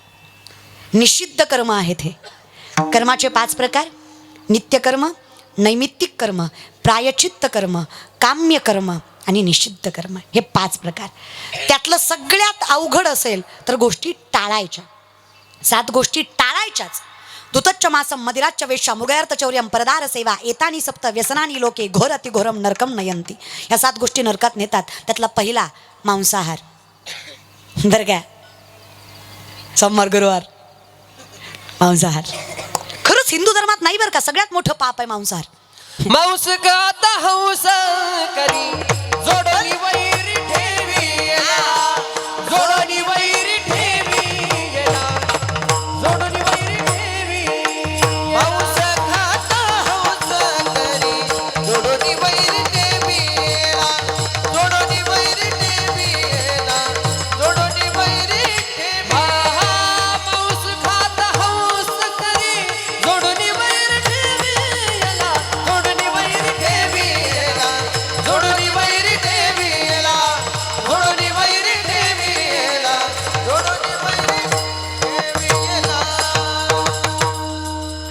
निषिद्ध कर्म आहेत हे. कर्माचे 5 प्रकार. नित्यकर्म, नैमित्तिक कर्म, प्रायचित्त कर्म, काम्य कर्म आणि निषिद्ध कर्म. हे 5 प्रकार. त्यातलं सगळ्यात अवघड असेल तर गोष्टी टाळायच्या. 7 गोष्टी टाळायच्याच. दुतच्च मासम मदिराच्च वेश्या मृगयार्थ चौर्यम परदार सेवा एतानी सप्त व्यसनानी लोके घोर अतिघोरम नरकम नयंती. या 7 गोष्टी नरकात नेतात. त्यातला पहिला मांसाहार. बरं काय सोमवार गुरुवार मांसाहार. खरंच हिंदू धर्मात नाही बरं का. सगळ्यात मोठं पाप आहे मांसाहार. मांस गाता हंस करी जोडणी वैरी ठेवी येला. जोडणी वैरी ठेवी येला. जोडणी वैरी ठेवी. मांस खाता हंस करी जोडणी वैरी ठेवी येला. जोडणी वैरी ठेवी येला. जोडणी वैरी ठेवी. मांस खाता हंस करी जोडणी वैरी ठेवी येला. जोडणी वैरी ठेवी येला. जोडणी वैरी ठेवी येला. जोडणी वैरी ठेवी येला. जोडणी वैरी ठेवी येला.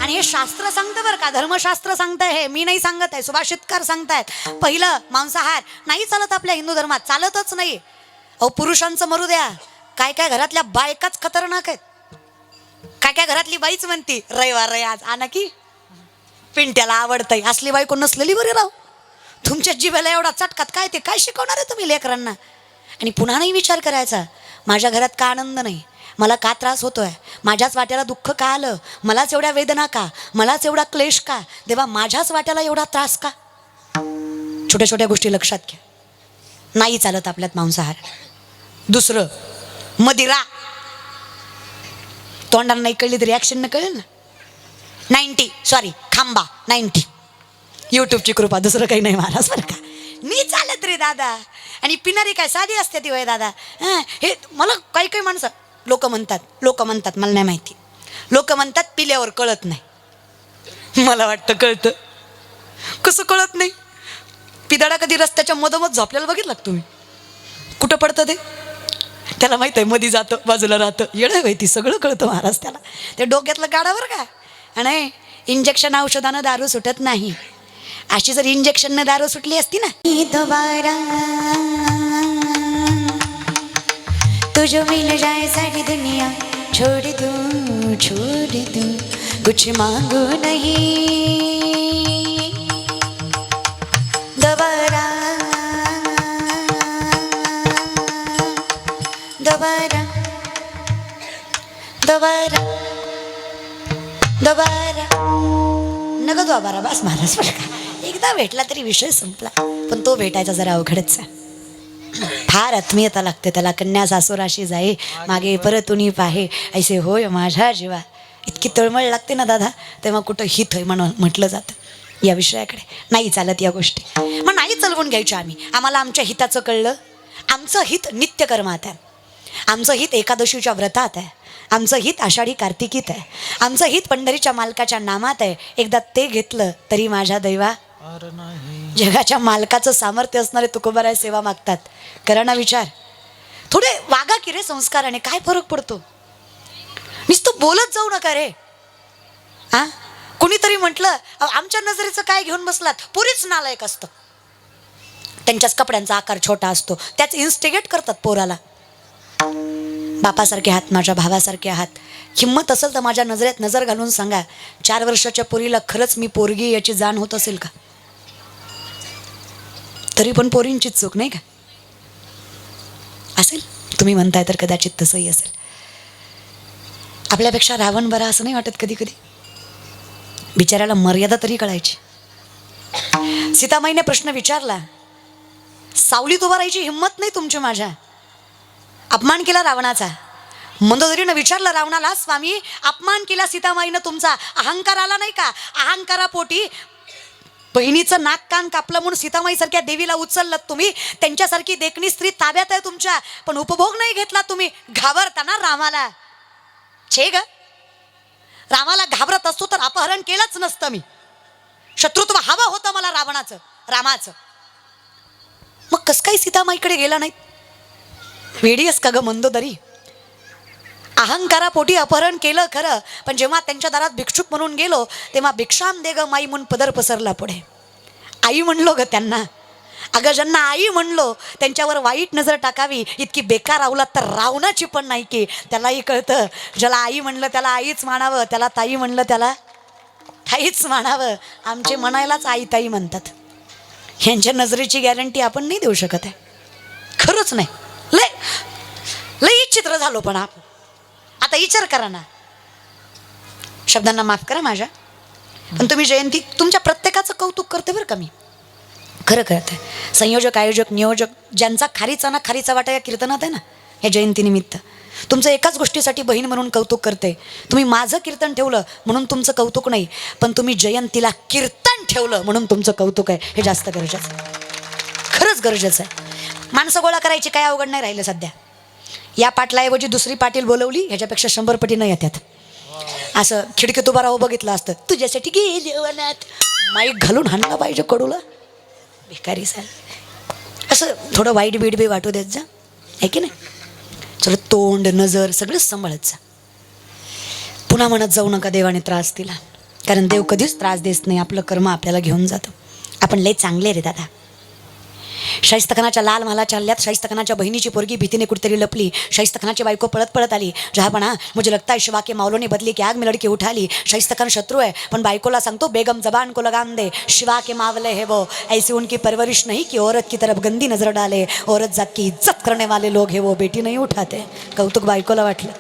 आणि हे शास्त्र सांगतं बरं का. धर्मशास्त्र सांगतंय हे. मी नाही सांगत आहे. सुभाषितकार सांगतायत. पहिलं मांसाहार नाही चालत आपल्या हिंदू धर्मात. चालतच नाही. अहो पुरुषांचं मरू द्या. काय काय घरातल्या बायकाच खतरनाक आहेत. काय काय घरातली बाईच म्हणती रविवार रे आज आणा की पिंट्याला आवडतंय. असली बायको नसलेली बरी राव. तुमच्या जिभेला एवढा चटकात काय ते काय शिकवणार आहे तुम्ही लेकरांना. आणि पुन्हा नाही विचार करायचा माझ्या घरात का आनंद नाही. मला का त्रास होतोय. माझ्याच वाट्याला दुःख का आलं. मलाच एवढ्या वेदना का. मलाच एवढा क्लेश का. देवा माझ्याच वाट्याला एवढा त्रास का. छोट्या छोट्या गोष्टी लक्षात घ्या. नाही चालत आपल्यात मांसाहार. दुसरं मदिरा. तोंडाला नाही कळली तरी ॲक्शन न कळेल ना. 90 खांबा 90. यूट्यूबची कृपा दुसरं काही नाही महाराज बरं का. नाही चालत रे दादा. आणि पिणारी काय साधी असते ती वय दादा. हे मला काही काही माणसं लोक म्हणतात मला नाही माहिती. लोक म्हणतात पिल्यावर कळत नाही. मला वाटतं कळतं. कसं कळत नाही. पिदाडा कधी रस्त्याच्या मधोमध झोपल्याला बघितलं तुम्ही. कुठं पडतं ते त्याला माहित आहे. मध्ये जातं बाजूला राहतं. येणं माहिती सगळं कळतं महाराज त्याला. ते डोक्यातलं गाडावर का. आणि इंजेक्शन औषधानं दारू सुटत नाही. अशी जर इंजेक्शननं दारू सुटली असती ना. तुझो मिल जाए सारी दुनिया छोड़ दूं कुछ मांगू नहीं दोबारा दोबारा दोबारा दोबारा नका दोबारा बस महाराज बरं का. एकदा भेटला तरी विषय संपला. पण तो भेटायचा जरा अवघडच आहे. फार आत्मीयता लागते त्याला. कन्या सासुराशी जाई मागे परतुनी पाहे ऐसे होय माझ्या जीवा. इतकी तळमळ लागते ना दादा, तेव्हा कुठं हित आहे म्हणून म्हटलं जातं या विषयाकडे. नाही चालत या गोष्टी. मग नाही चालवून घ्यायच्या आम्ही. आम्हाला आमच्या हिताचं कळलं. आमचं हित नित्यकर्मात आहे. आमचं हित एकादशीच्या व्रतात आहे. आमचं हित आषाढी कार्तिकीत आहे. आमचं हित पंढरीच्या मालकाच्या नामात आहे. एकदा ते घेतलं तरी माझ्या दैवा. जगाच्या मालकाचं सामर्थ्य असणारे तुकोबाराय सेवा मागतात. करा ना विचार. थोडे वागा की रे संस्काराने. काय फरक पडतो. नुसतं बोलत जाऊ नका रे. हा, कुणीतरी म्हटलं आमच्या नजरेचं काय घेऊन बसलात. पुरीच नालायक असतं. त्यांच्याच कपड्यांचा आकार छोटा असतो, त्याच इन्स्टिगेट करतात पोराला. बापासारखे आहात, माझ्या भावासारखे आहात. हिंमत असेल तर माझ्या नजरेत नजर घालून सांगा, 4 वर्षाच्या पोरीला खरंच मी पोरगी याची जाण होत असेल का. तरी पण पोरींचीच चूक नाही का. असेल, तुम्ही म्हणताय तर कदाचित तसंही असेल. आपल्यापेक्षा रावण बरा असं नाही वाटत कधी कधी. बिचाऱ्याला मर्यादा तरी कळायची. सीतामाईने प्रश्न विचारला, सावलीत उभा राहायची हिंमत नाही तुमची. माझ्या अपमान केला रावणाचा. मंदोदरीनं विचारलं रावणाला, स्वामी अपमान केला सीतामाईनं तुमचा, अहंकार आला नाही का. अहंकारापोटी बहिणीचं नाक कान कापलं म्हणून सीतामाईसारख्या देवीला उचललं तुम्ही. त्यांच्यासारखी देखणी स्त्री ताब्यात आहे तुमच्या, पण उपभोग नाही घेतला तुम्ही. घाबरताना रामाला. छे ग, रामाला घाबरत असतो तर अपहरण केलंच नसतं मी. शत्रुत्व हवं होतं मला रामाचं. मग कस काही सीतामाईकडे गेला नाही. वेडीस का ग मंदोदरी. अहंकारापोटी अपहरण केलं खरं, पण जेव्हा त्यांच्या दारात भिक्षुक म्हणून गेलो तेव्हा भिक्षाम दे ग माई म्हणून पदर पसरला पुढे. आई म्हणलो ग त्यांना. अगं ज्यांना आई म्हणलो त्यांच्यावर वाईट नजर टाकावी इतकी बेकार अवलाद तर रावणाची पण नाही की. त्यालाही कळतं, ज्याला आई म्हणलं त्याला आईच मानावं, त्याला ताई म्हणलं त्याला ताईच मानावं. आमचे म्हणायलाच आई ताई म्हणतात. ह्यांच्या नजरेची गॅरंटी आपण नाही देऊ शकत आहे. खरंच नाही. लई चित्र झालो. पण आपण आता विचार करा ना. शब्दांना माफ करा माझ्या, पण तुम्ही जयंती तुमच्या प्रत्येकाचं कौतुक करते बरं का मी. खरं कळत आहे. संयोजक, आयोजक, नियोजक ज्यांचा खारीचा ना खारीचा वाटा या कीर्तनात आहे ना, या जयंतीनिमित्त तुमचं एकाच गोष्टीसाठी बहीण म्हणून कौतुक करते. तुम्ही माझं कीर्तन ठेवलं म्हणून तुमचं कौतुक नाही, पण तुम्ही जयंतीला कीर्तन ठेवलं म्हणून तुमचं कौतुक आहे. हे जास्त गरजेचं आहे. खरंच गरजेचं आहे. माणसं गोळा करायची काय अवघड नाही राहिलं सध्या. या पाटलाऐवजी दुसरी पाटील बोलवली ह्याच्यापेक्षा 100 पटीनं येतात. असं खिडकीत उभा राहू बघितलं असतं, तुझ्यासाठी गेले वनात, माईक घालून हाणला पाहिजे कडूला. बेकारी साल. असं थोडं वाईट बीट बी वाटू देत जा, आहे की नाही. चलो तोंड नजर सगळंच सांभाळत जा. पुन्हा म्हणत जाऊ नका देवाने त्रास दिला, कारण देव कधीच त्रास देत नाही. आपलं कर्म आपल्याला घेऊन जातं. आपण लय चांगले रे दादा. शाहिस्तखानाच्या लाल महालाच्या हल्ल्यात शाहिस्तखानाच्या बहिणीची पोरगी भीतीने कुठेतरी लपली. शाहिस्तखानाची बायको पळत पळत आली. जहापणा मुझे लगता है शिवा के मावलों ने बदली की आग में लड़की उठा ली. शाहिस्तखान शत्रू है पण बायकोला सांगतो बेगम जबान को लगाम दे, शिवा के मावले है वो, ऐसी उनकी परवरिश नहीं कि औरत की तरफ गंदी नजर डाले. औरत जात की इज्जत करने वाले लोग है वो, बेटी नहीं उठाते. कौतुक बायकोला वाटलं.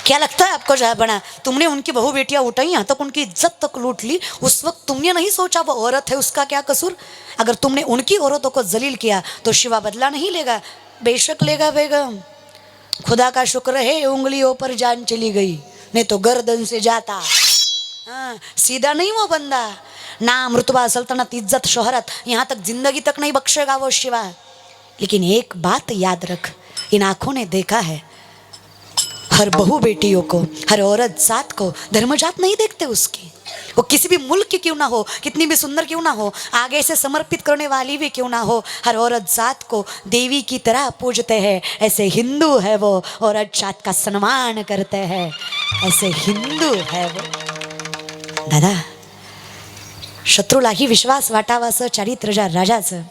क्या लगता है आपको जहापना, तुमने उनकी बहू बेटियां उठाई, यहाँ तक उनकी इज्जत तक लूट ली. उस वक्त तुमने नहीं सोचा वो औरत है, उसका क्या कसूर. अगर तुमने उनकी औरतों को जलील किया तो शिवा बदला नहीं लेगा. बेशक लेगा बेगम, खुदा का शुक्र है उंगलियों पर जान चली गई, नहीं तो गर्दन से जाता. हाँ, सीधा नहीं वो बंदा. नाम रुतबा सल्तनत इज्जत शोहरत यहाँ तक जिंदगी तक नहीं बख्शेगा वो शिवा. लेकिन एक बात याद रख, इन आँखों ने देखा है हर बहू बेटियों को, हर औरत जात को धर्मजात नहीं देखते उसकी. वो किसी भी मुल्क की क्यों ना हो, कितनी भी सुंदर क्यों ना हो, आगे से समर्पित करने वाली भी क्यों ना हो, हर औरत जात को देवी की तरह पूजते हैं. ऐसे हिंदू है वो, औरत जात का सम्मान करते हैं. ऐसे हिंदू है वो. दादा, शत्रूलाही विश्वास वाटावा असं चारित्र्य राजाचं.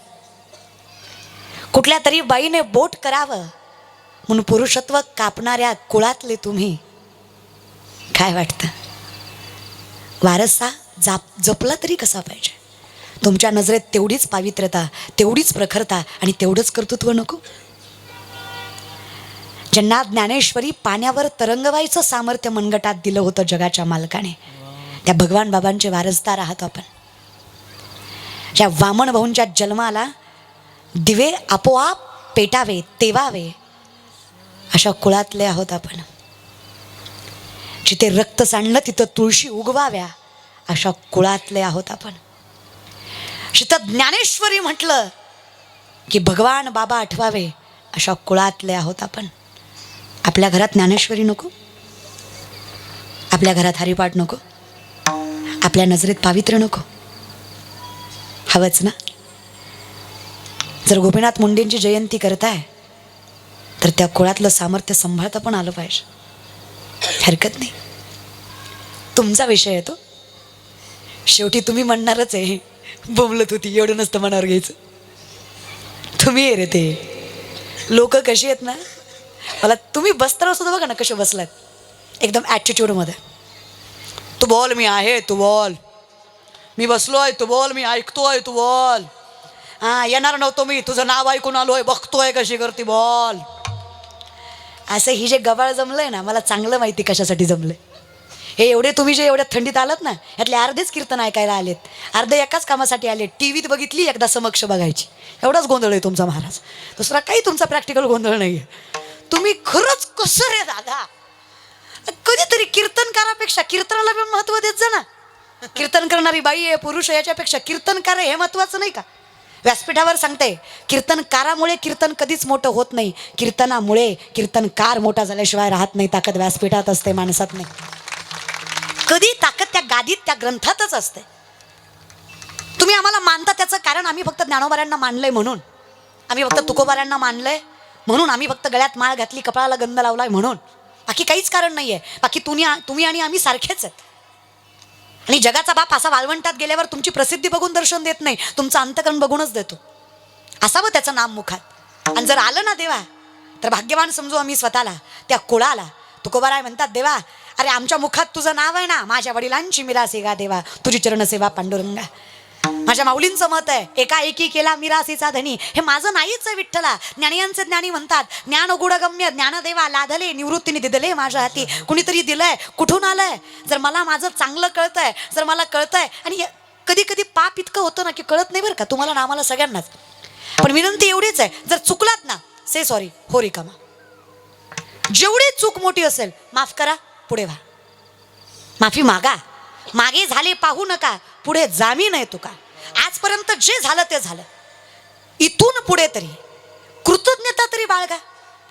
कुठल्या तरी बाईने बोट करावं म्हणून पुरुषत्व कापणाऱ्या कुळातले तुम्ही. काय वाटतं, वारसा जपला तरी कसा पाहिजे. तुमच्या नजरेत तेवढीच पावित्र्यता, तेवढीच प्रखरता आणि तेवढंच कर्तृत्व नको. ज्यांना ज्ञानेश्वरी पाण्यावर तरंगवायचं सामर्थ्य मनगटात दिलं होतं जगाच्या मालकाने, त्या भगवान बाबांचे वारसदार आहात आपण. ज्या वामन भाऊंच्या जन्माला दिवे आपोआप पेटावे तेवावे अशा कुळातले आहोत आपण. जिथे रक्त सांडलं तिथं तुळशी उगवाव्या अशा कुळातले आहोत आपण. जिथं ज्ञानेश्वरी म्हटलं की भगवान बाबा आठवावे अशा कुळातले आहोत आपण. आपल्या घरात ज्ञानेश्वरी नको, आपल्या घरात हरिपाठ नको, आपल्या नजरेत पावित्र्य नको, हवंच ना? जर गोपीनाथ मुंडेंची जयंती करताय तर त्या कुळातलं सामर्थ्य सांभाळता पण आलं पाहिजे. हरकत नाही, तुमचा विषय आहे तो. शेवटी तुम्ही म्हणणारच आहे बोंबलत होती, एवढं नसतं मनावर घ्यायचं. तुम्ही आहे रे ते. लोक कशी आहेत ना, मला तुम्ही बसताना सुद्धा बघा ना कसे बसलात, एकदम ॲटिट्यूडमध्ये. तू बोल, मी आहे, तू बोल, मी बसलोय, तू बोल, मी ऐकतोय, तू बोल. हां, येणार नव्हतो मी, तुझं नाव ऐकून आलोय, बघतोय कशी करते, बोल. असं ही जे गबाळ जमलंय ना, मला चांगलं माहिती कशासाठी जमलंय. हे एवढे तुम्ही जे एवढ्या थंडीत आलात ना, यातले अर्धेच कीर्तन ऐकायला आलेत, अर्धे एकाच कामासाठी आले. टीव्हीत बघितली, एकदा समक्ष बघायची, एवढाच गोंधळ आहे तुमचा महाराज. दुसरा काही तुमचा प्रॅक्टिकल गोंधळ नाही आहे. तुम्ही खरंच कसं रे दादा, कधीतरी कीर्तनकारापेक्षा कीर्तनाला पण महत्त्व देत जा ना. कीर्तन करणारी बाई आहे पुरुष आहे याच्यापेक्षा कीर्तनकार आहे हे महत्त्वाचं नाही का? व्यासपीठावर सांगते, कीर्तनकारामुळे कीर्तन कधीच मोठं होत नाही, कीर्तनामुळे कीर्तनकार मोठा झाल्याशिवाय राहत नाही. ताकद व्यासपीठात असते, माणसात नाही. कधी ताकद त्या गादीत, त्या ग्रंथातच असते. तुम्ही आम्हाला मानता त्याचं कारण आम्ही फक्त ज्ञानोबाऱ्यांना मानलंय म्हणून, आम्ही फक्त तुकोबाऱ्यांना मानलंय म्हणून, आम्ही फक्त गळ्यात माळ घातली, कपाळाला गंध लावलाय म्हणून. बाकी काहीच कारण नाही आहे. बाकी तुम्ही आणि आम्ही सारखेच आहेत. आणि जगाचा बाप असा वाळवंटात गेल्यावर तुमची प्रसिद्धी बघून दर्शन देत नाही, तुमचं अंतकरण बघूनच देतो. असावं त्याचं नाम मुखात. आणि जर आलं ना देवा तर भाग्यवान समजू आम्ही स्वतःला, त्या कुळाला. तुकोबाराय म्हणतात, देवा अरे आमच्या मुखात तुझं नाव आहे ना, माझ्या वडिलांची मिरासी गा देवा, तुझी चरणसेवा पांडुरंगा. माझ्या माऊलींचं मत आहे, एकाएकी केला मिरासीचा धनी. हे माझं नाहीच आहे विठ्ठला. ज्ञानियांचे ज्ञानी म्हणतात, ज्ञान गुणगम्य ज्ञानदेवा लाधले, निवृत्तीने दिदले माझ्या हाती. कुणीतरी दिलंय, कुठून आलंय? जर मला माझं चांगलं कळतंय, जर मला कळतंय, आणि कधी कधी पाप इतकं होतं ना की कळत नाही बरं का, तुम्हाला ना आम्हाला सगळ्यांनाच. पण विनंती एवढीच आहे, जर चुकलात ना, से सॉरी, हो रिकामा. जेवढी चूक मोठी असेल माफ करा, पुढे व्हा, माफी मागा. मागे झाले पाहू नका, पुढे जामीन आहे तुका. आजपर्यंत जे झालं ते झालं, इथून पुढे तरी कृतज्ञता तरी बाळगा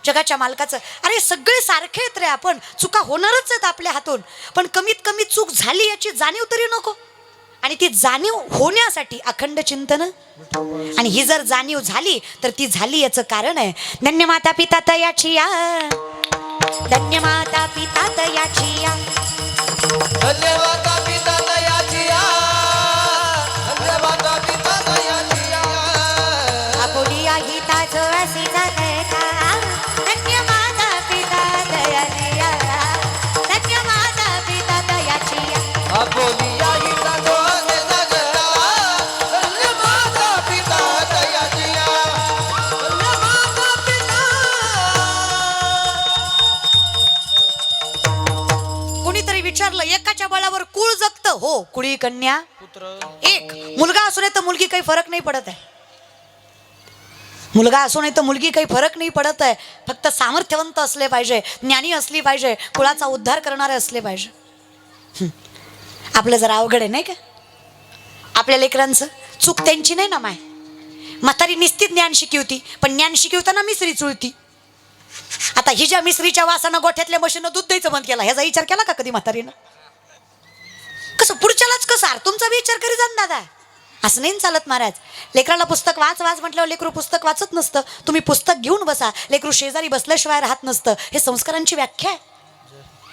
जगाच्या मालकाचं. अरे सगळे सारखे आहेत रे आपण, चुका होणारच आहेत आपल्या हातून, पण कमीत कमी चूक झाली याची जाणीव तरी नको. आणि ती जाणीव होण्यासाठी अखंड चिंतन. आणि ही जर जाणीव झाली तर ती झाली याचं कारण आहे, धन्य माता पिता तयाची या, धन्य माता पिता तयाची या, धन्यवाद पिता दयाची या, धन्यवाद पिता दयाची या. आपुलिया हिताच असी जाता, धन्य माता पिता दयाची या, धन्य माता पिता दयाची या. आपुलिया हिता दोहे जगता, धन्यवाद पिता दयाची या, धन्यवाद पिता. कोणीतरी विचारलं, एकाच्या बळावर कुळ जगतं? हो, कुळी कन्या एक. मुलगा असू नये तर मुलगी, काही फरक नाही पडत आहे. मुलगा असू नये तर मुलगी, काही फरक नाही पडत आहे. फक्त सामर्थ्यवंत असले पाहिजे, ज्ञानी असली पाहिजे, कुळाचा उद्धार करणारे असले पाहिजे. आपलं जरा अवघड आहे नाही का? आपल्या लेकरांचं चूक त्यांची नाही ना माय. म्हातारी निस्ती ज्ञान शिकवती, पण ज्ञान शिकवताना मिसरी चुळती. आता ही ज्या मिसरीच्या वासानं गोठ्यातल्या म्हशीनं दूध द्यायचं बंद केला, ह्याचा विचार केला का कधी म्हातारीनं? कसं पुढच्यालाच कसं, तुमचा विचार करी जा दादा. असं नाही चालत महाराज. लेकराला पुस्तक वाच म्हटल्यावर लेकरू पुस्तक वाचत नसतं. तुम्ही पुस्तक घेऊन बसा, लेकरू शेजारी बसल्याशिवाय राहत नसतं. हे संस्कारांची व्याख्या आहे.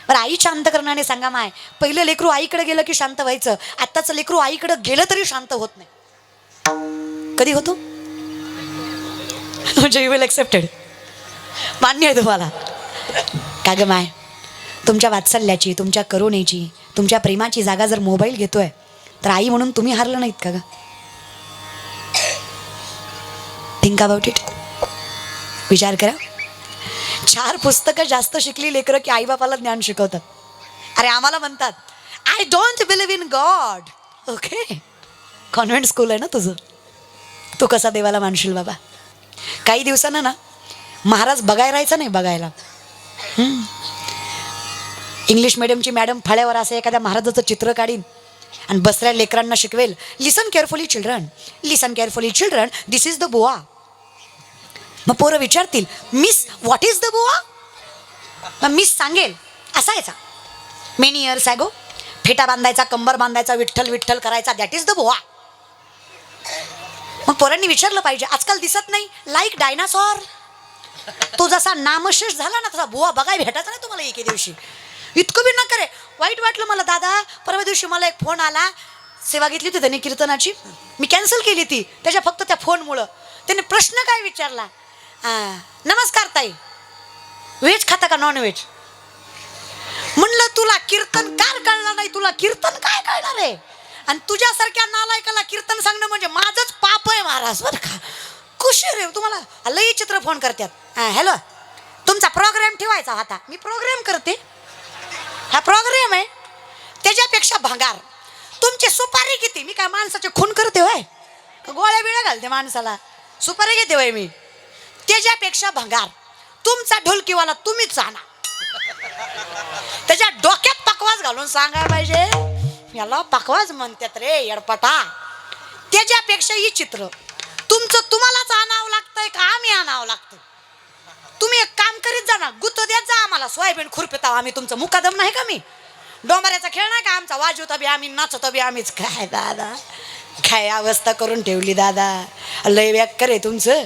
बरं, आईच्या अंतकरणाने सांगा माय, पहिलं लेकरू आईकडे गेलं की शांत व्हायचं, आत्ताचं लेकरू आईकडे गेलं तरी शांत होत नाही. कधी होतो? म्हणजे यू विल एक्सेप्टेड. मान्य आहे तुम्हाला का ग माय? तुमच्या वात्सल्याची, तुमच्या करुणेची, तुमच्या प्रेमाची जागा जर मोबाईल घेतोय तर आई म्हणून तुम्ही हारलं नाहीत का ग? Think about it. विचार करा. 4 पुस्तकं जास्त शिकली लेकरं की आईबापाला ज्ञान शिकवतात. अरे आम्हाला म्हणतात, I don't believe in God. Okay, convent school आहे ना तुझं, तू कसा देवाला मानशील बाबा. काही दिवसानं ना महाराज बघायला राहायचा नाही, बघायला. इंग्लिश मिडियमची मॅडम फळ्यावर असं एखाद्या महाराजाचं चित्र काढीन आणि बसऱ्या लेकरांना शिकवेल, listen carefully children, listen carefully children, this is the boa. मग पोरं विचारतील, miss what is the boa. मग मिस सांगेल असायचा मेनी इयर्स ॲगो, फेटा बांधायचा, कंबर बांधायचा, विठ्ठल विठ्ठल करायचा, दॅट इज द बोआ. मग पोरांनी विचारलं पाहिजे, आजकाल दिसत नाही लाईक डायनासॉर. तो जसा नामशेष झाला ना तसा बुवा बघाय भेटायचा नाही तुम्हाला एके दिवशी. इतकं बी नका रे. वाईट वाटलं मला दादा. परवा दिवशी मला एक फोन आला, सेवा घेतली होती त्याने कीर्तनाची, मी कॅन्सल केली ती त्याच्या फक्त त्या फोनमुळं. त्याने प्रश्न काय विचारला, नमस्कार ताई, व्हेज खाता का नॉन व्हेज. म्हणलं तुला कीर्तनकार कळणार नाही, तुला कीर्तन काय कळणार आहे. आणि तुझ्यासारख्या नालायकाला कीर्तन सांगणं म्हणजे माझंच पाप आहे महाराज बरं का. खुशी रे तुम्हाला लई चित्र फोन करतात. हॅलो, तुमचा प्रोग्राम ठेवायचा होता. मी प्रोग्राम करते, हा प्रोग्राम आहे. त्याच्यापेक्षा भंगार तुमची सुपारी किती. मी काय माणसाचे खून करते होय, गोळ्या बिळ्या घालते माणसाला, सुपारी घेते होय मी. त्याच्यापेक्षा भंगार तुमचा ढोलकीवाला तुम्हीच आणा. त्याच्या डोक्यात पकवास घालून सांगायला पाहिजे, याला पकवास म्हणतात रे येडपटा. त्याच्यापेक्षा ही चित्र तुमचं तुम्हालाच आणावं लागतंय का आम्ही आणावं लागतं. तुम्ही एक काम करीत जा ना, गुत्त द्यात जा आम्हाला, सोयाबीन खुरपिता आम्ही, तुमचं मुकादम नाही का. मी डोंबऱ्याचा खेळ नाही का आमचा, वाजवता बी आम्ही, नाचतो बी आम्हीच. काय दादा, काय अवस्था करून ठेवली दादा, लय व्याक्कर आहे तुमचं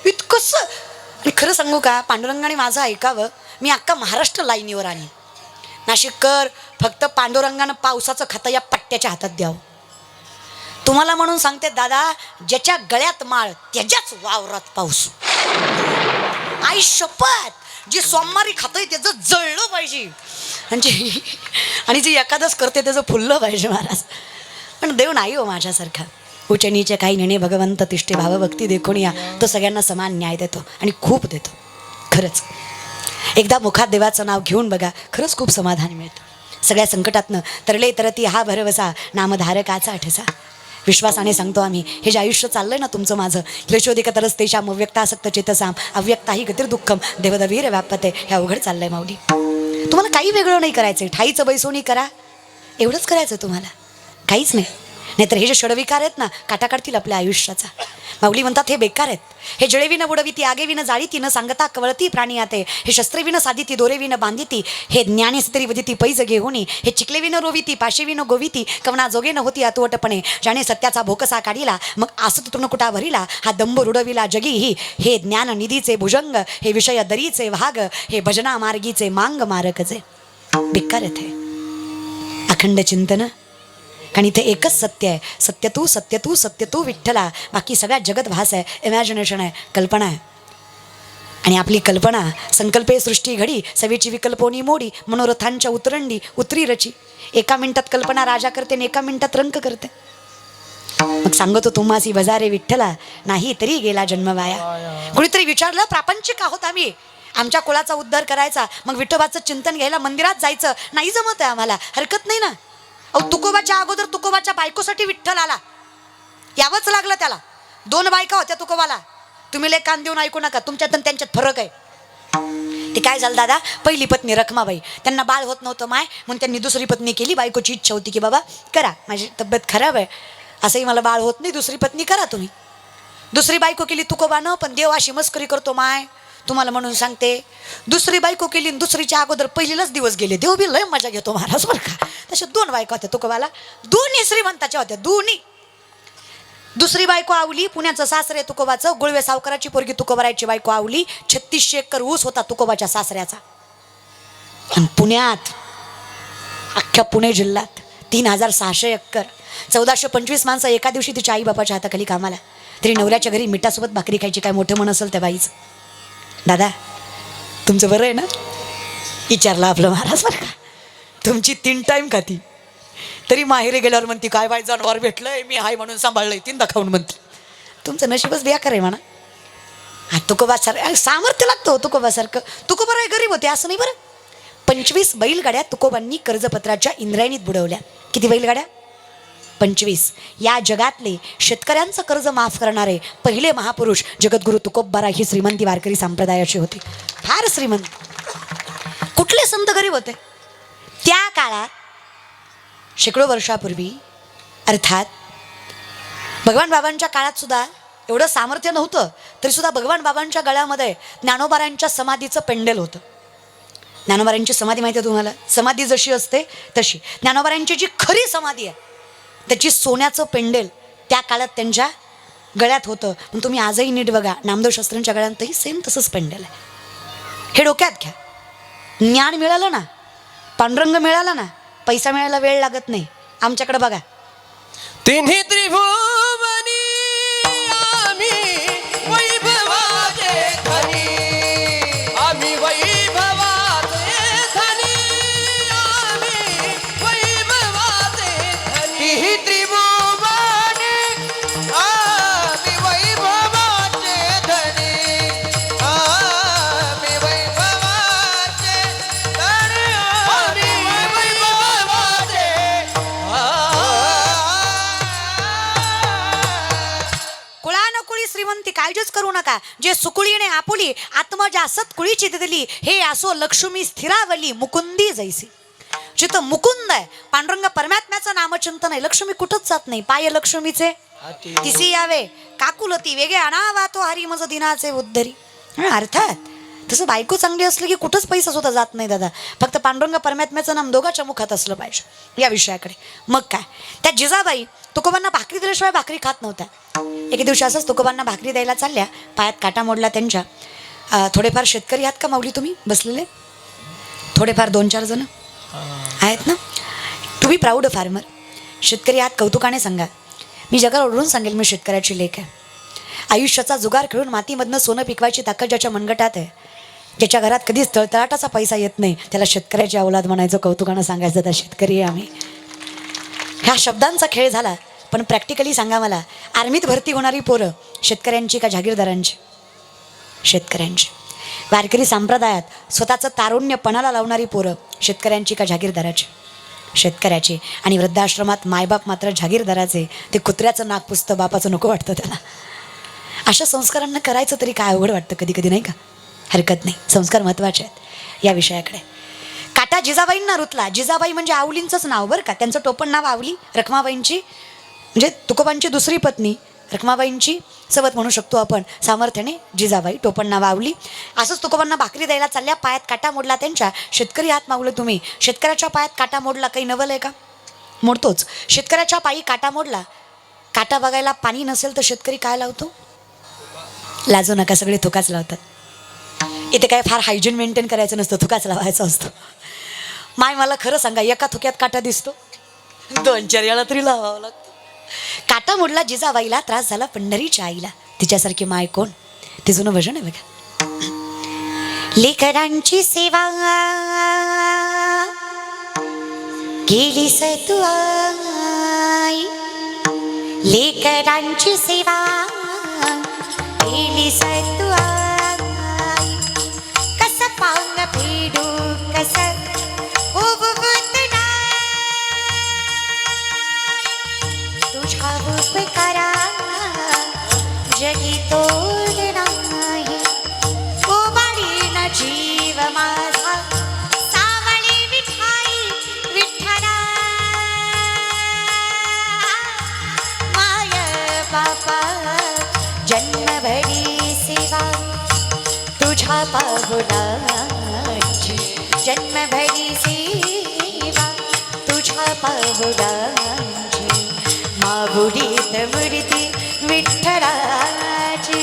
इतकंच. आणि खरं सांगू का, पांडुरंगाने माझं ऐकावं, मी अख्खा महाराष्ट्र लाईनीवर आली. नाशिककर फक्त पांडुरंगानं पावसाचं खातं या पट्ट्याच्या हातात द्यावं. तुम्हाला म्हणून सांगते दादा, ज्याच्या गळ्यात माळ त्याच्याच वावरात पाऊस. आई शपथ, जे सोमवारी खातंय त्याचं जळलं पाहिजे आणि जे एकादश करते त्याचं फुललं पाहिजे महाराज. पण देव नाही हो माझ्यासारखा. उच्च नीचे काही निर्णय भगवंत तिष्ठे भावभक्ती देखून या, तो सगळ्यांना समान न्याय देतो आणि खूप देतो. खरंच एकदा मुखात देवाचं नाव घेऊन बघा, खरंच खूप समाधान मिळतं. सगळ्या संकटातनं तरले तरती हा भरवसा, नामधारकाचा आठसा. विश्वासाने सांगतो आम्ही, हे जे आयुष्य चाललंय ना तुमचं माझं, क्लेशोदिक तरस्तेशाम अव्यक्तासक्त चेतसाम अव्यक्ताही गतिर्दुःखम देवदवीर व्यापते. हे अवघड चाललंय माऊली. तुम्हाला काही वेगळं नाही करायचंय, ठाईचं बैसोनी करा, एवढंच करायचं तुम्हाला, काहीच नाही. नाहीतर हे जे षडविकार आहेत ना, काटा काढतील आपल्या आयुष्याचा. माऊली म्हणतात हे बेकार आहेत. हे जळेविनं बुडविती, आगेविनं जाळीती, न सांगता कवळती प्राणी आते. हे शस्त्रेविनं साधिती, दोरेविनं बांधिती, हे ज्ञाने स्त्री वदिती पैज घेऊनी. हे चिकलेविनं रोविती, पाशेविनं गोविती, कवना जोगे न होती अतवटपणे. ज्याने सत्याचा भोकसा काढिला, मग आसत तृणकुटा भरिला. हा दंभ रुडविला जगीही. हे ज्ञान निधीचे भुजंग, हे विषय दरीचे भाग, हे भजना मार्गीचे मांग मारकचे. बेकार आहेत हे अखंड चिंतन. कारण इथे एकच सत्य आहे, सत्य तू सत्य तू सत्य तू विठ्ठला. बाकी सगळ्यात जगत भास आहे, इमॅजिनेशन आहे, कल्पना आहे. आणि आपली कल्पना संकल्पे सृष्टी घडी, सवेची विकल्पोनी मोडी, मनोरथांच्या उतरंडी उतरी रची. एका मिनिटात कल्पना राजा करते आणि एका मिनिटात रंक करते. मग सांगतो तुम्हासी बजारे विठ्ठला, नाही तरी गेला जन्म वाया. कुणीतरी विचारलं, प्रापंचिक आहोत आम्ही, आमच्या कुळाचा उद्धार करायचा, मग विठोबाचं चिंतन घ्यायला मंदिरात जायचं नाही जमत आहे आम्हाला. हरकत नाही ना. अहो तुकोबाच्या अगोदर तुकोबाच्या बायकोसाठी विठ्ठल आला, यावंच लागलं त्याला. 2 बायका होत्या तुकोबाला. तुम्ही लय कान देऊन ऐकू नका, तुमच्यात आणि त्यांच्यात फरक आहे. ते काय झालं दादा, पहिली पत्नी रखमाबाई, त्यांना बाळ होत नव्हतं माय, म्हणून त्यांनी दुसरी पत्नी केली. बायकोची इच्छा होती की बाबा करा, माझी तब्येत खराब आहे, असंही मला बाळ होत नाही, दुसरी पत्नी करा तुम्ही. दुसरी बायको केली तुकोबानं, पण देव अशी मस्करी करतो माय तुम्हाला म्हणून सांगते. दुसरी बायको केली, दुसरीच्या अगोदर पहिलीलाच दिवस गेले. देव बी लय मजा घेतो महाराज बरं का. तशा 2 बायका होत्या तुकोबाला, दोन्ही श्रीमंताच्या होत्या, दोन्ही. दुसरी बायको आवली, पुण्याचं सासरे तुकोबाचं, गुळवे सावकाराची पोरगी तुकोबारायची बायको आवली. 3600 एकर ऊस होता तुकोबाच्या सासऱ्याचा. आणि पुण्यात, अख्ख्या पुणे जिल्ह्यात 3600 एकर, 1425 माणसं एका दिवशी तिच्या आईबापाच्या हाताखाली कामाला. तरी नवऱ्याच्या घरी मिठासोबत भाकरी खायची, काय मोठं मन असेल त्या बाईचं. दादा तुमचं बरं आहे ना, विचारलं आपलं महाराज बरं का. तुमची 3 टाईम खाती, तरी माहेरी गेल्यावर म्हणती काय बाई जनावर भेटलंय, मी हाय म्हणून सांभाळलंय, 3दा खाऊन म्हणते. तुमचं नशीबच बेकार आहे म्हणा. हा तुकोबासारखं सामर्थ्य लागतं तुकोबासारखं. तुकोबा राय गरीब होते असं नाही बरं. 25 बैलगाड्या तुकोबांनी कर्जपत्राच्या इंद्रायणीत बुडवल्या. किती बैलगाड्या? 25 या जगातले शेतकऱ्यांचं कर्ज माफ करणारे पहिले महापुरुष जगद्गुरु तुकोबराय ही श्रीमंती वारकरी संप्रदायाची होती. फार श्रीमंत. कुठले संत गरीब होते त्या काळात? शेकडो वर्षापूर्वी, अर्थात भगवान बाबांच्या काळात सुद्धा एवढं सामर्थ्य नव्हतं, तरी सुद्धा भगवान बाबांच्या गळ्यामध्ये ज्ञानोबारांच्या समाधीचं पेंडेल होतं. ज्ञानोबारांची समाधी माहिती आहे तुम्हाला? समाधी जशी असते तशी ज्ञानोबारांची जी खरी समाधी आहे त्याची सोन्याचं पेंडेल त्या काळात त्यांच्या गळ्यात होतं. पण तुम्ही आजही नीट बघा, नामदेव शास्त्रींच्या गळ्यातही सेम तसंच पेंडेल आहे. हे डोक्यात घ्या. ज्ञान मिळालं ना, पांडुरंग मिळाला ना, पैसा मिळायला वेळ लागत नाही. आमच्याकडे बघा, तिन्ही त्रिभुवनी आम्ही वैभवाचे धनी, आम्ही वैभवाचे धनी, आम्ही वैभवाचे धनी. तिन्ही त्रिभुवनी आम्ही वैभवाचे धनी, आम्ही वैभवाचे धनी, आम्ही वैभवाचे कुळानकुळी श्रीमंती काळजीच करू नका. जे सुकुळीने आपुली आत्मजा सत्कुळीची दिली, हे असो लक्ष्मी स्थिरावली मुकुंदी जैसी. जिथं मुकुंद आहे, पांडुरंग परमात्म्याचं नामचिंतन आहे, लक्ष्मी कुठंच जात नाही. पाय लक्ष्मीचे तिसी यावे काकुलती वेगळे अनावा तो हरी मज दिनाचे उद्धरी. अर्थात तसं बायको चांगली असली की कुठंच पैसा सुद्धा जात नाही दादा. फक्त पांडुरंग परमात्म्याचं नाम दोघांच्या मुखात असलं पाहिजे या विषयाकडे. मग काय, त्या जिजाबाई तुकोबांना भाकरी दिल्याशिवाय भाकरी खात नव्हत्या. एके दिवशी असंच तुकोबांना भाकरी द्यायला चालल्या, पायात काटा मोडला त्यांच्या. थोडेफार शेतकरी आहात का माऊली तुम्ही बसलेले? थोडेफार 2-4 जण आहेत ना? तुम्ही प्राऊड फार्मर शेतकरी आहात, कौतुकाने सांगा. मी जगाला ओढून सांगेल, मी शेतकऱ्याची लेक आहे. आयुष्याचा जुगार खेळून मातीमधनं सोनं पिकवायची ताकद ज्याच्या मनगटात आहे, ज्याच्या घरात कधीच तळतळाटाचा पैसा येत नाही, त्याला शेतकऱ्याची औलाद म्हणायचं, कौतुकानं सांगायचं तर शेतकरी आहे आम्ही. ह्या शब्दांचा खेळ झाला, पण प्रॅक्टिकली सांगा मला, आर्मीत भरती होणारी पोरं शेतकऱ्यांची का जागीरदारांची? शेतकऱ्यांची. वारकरी संप्रदायात स्वतःचं तारुण्य पणाला लावणारी पोरं शेतकऱ्यांची का जागीरदाराची? शेतकऱ्याची. आणि वृद्धाश्रमात मायबाप मात्र जागीरदाराचे. ते कुत्र्याचं नाक पुसतं, बापाचं नको वाटतं त्याला. अशा संस्कारांना करायचं तरी काय अवघड वाटतं कधी कधी, नाही का? हरकत नाही, संस्कार महत्त्वाचे आहेत. या विषयाकडे काटा जिजाबाईंना रुतला. जिजाबाई म्हणजे आवलींचंच नाव बरं का. त्यांचं टोपण नाव आवली. रखमाबाईंची म्हणजे तुकोबांची दुसरी पत्नी रखमाबाईंची सवत म्हणू शकतो आपण. सामर्थ्याने जिजाबाई, टोपण नाव आवली. असंच तुकोबांना भाकरी द्यायला चालल्या, पायात काटा मोडला त्यांच्या. शेतकरी हात मावलं तुम्ही. शेतकऱ्याच्या पायात काटा मोडला काही नवल आहे का? मोडतोच. शेतकऱ्याच्या पायी काटा मोडला. काटा बघायला पाणी नसेल तर शेतकरी काय लावतो? लाजू नका, सगळे थुकाच लावतात. इथे काय फार हायजीन मेंटेन करायचं नसतं, थुकाच लावायचं असतो. माय मला खरं सांगा, एका थुक्यात काटा दिसतो, 2-4 वेळा तरी लावावं लागतं. काटा मोडला जिजाबाईला, त्रास झाला पंढरीच्या आईला. तिच्यासारखी माय कोण? ते जुनं भजन आहे बघा. लेकरांची सेवा केलीस तू आई, लेकरांची सेवा केलीस तू आई, कस पांग फेडू कस तुझ्या उपकारा जगी तोड नाही, उभारीन जीव माझा सावळी विठाई विठ्ठला, माय बापा जन्मभरी सेवा तुझ्या पाहुलाची, जन्मभरी सेवा तुझ्या पाहुलाची, माहुलीत मूर्ती विठ्ठलाची,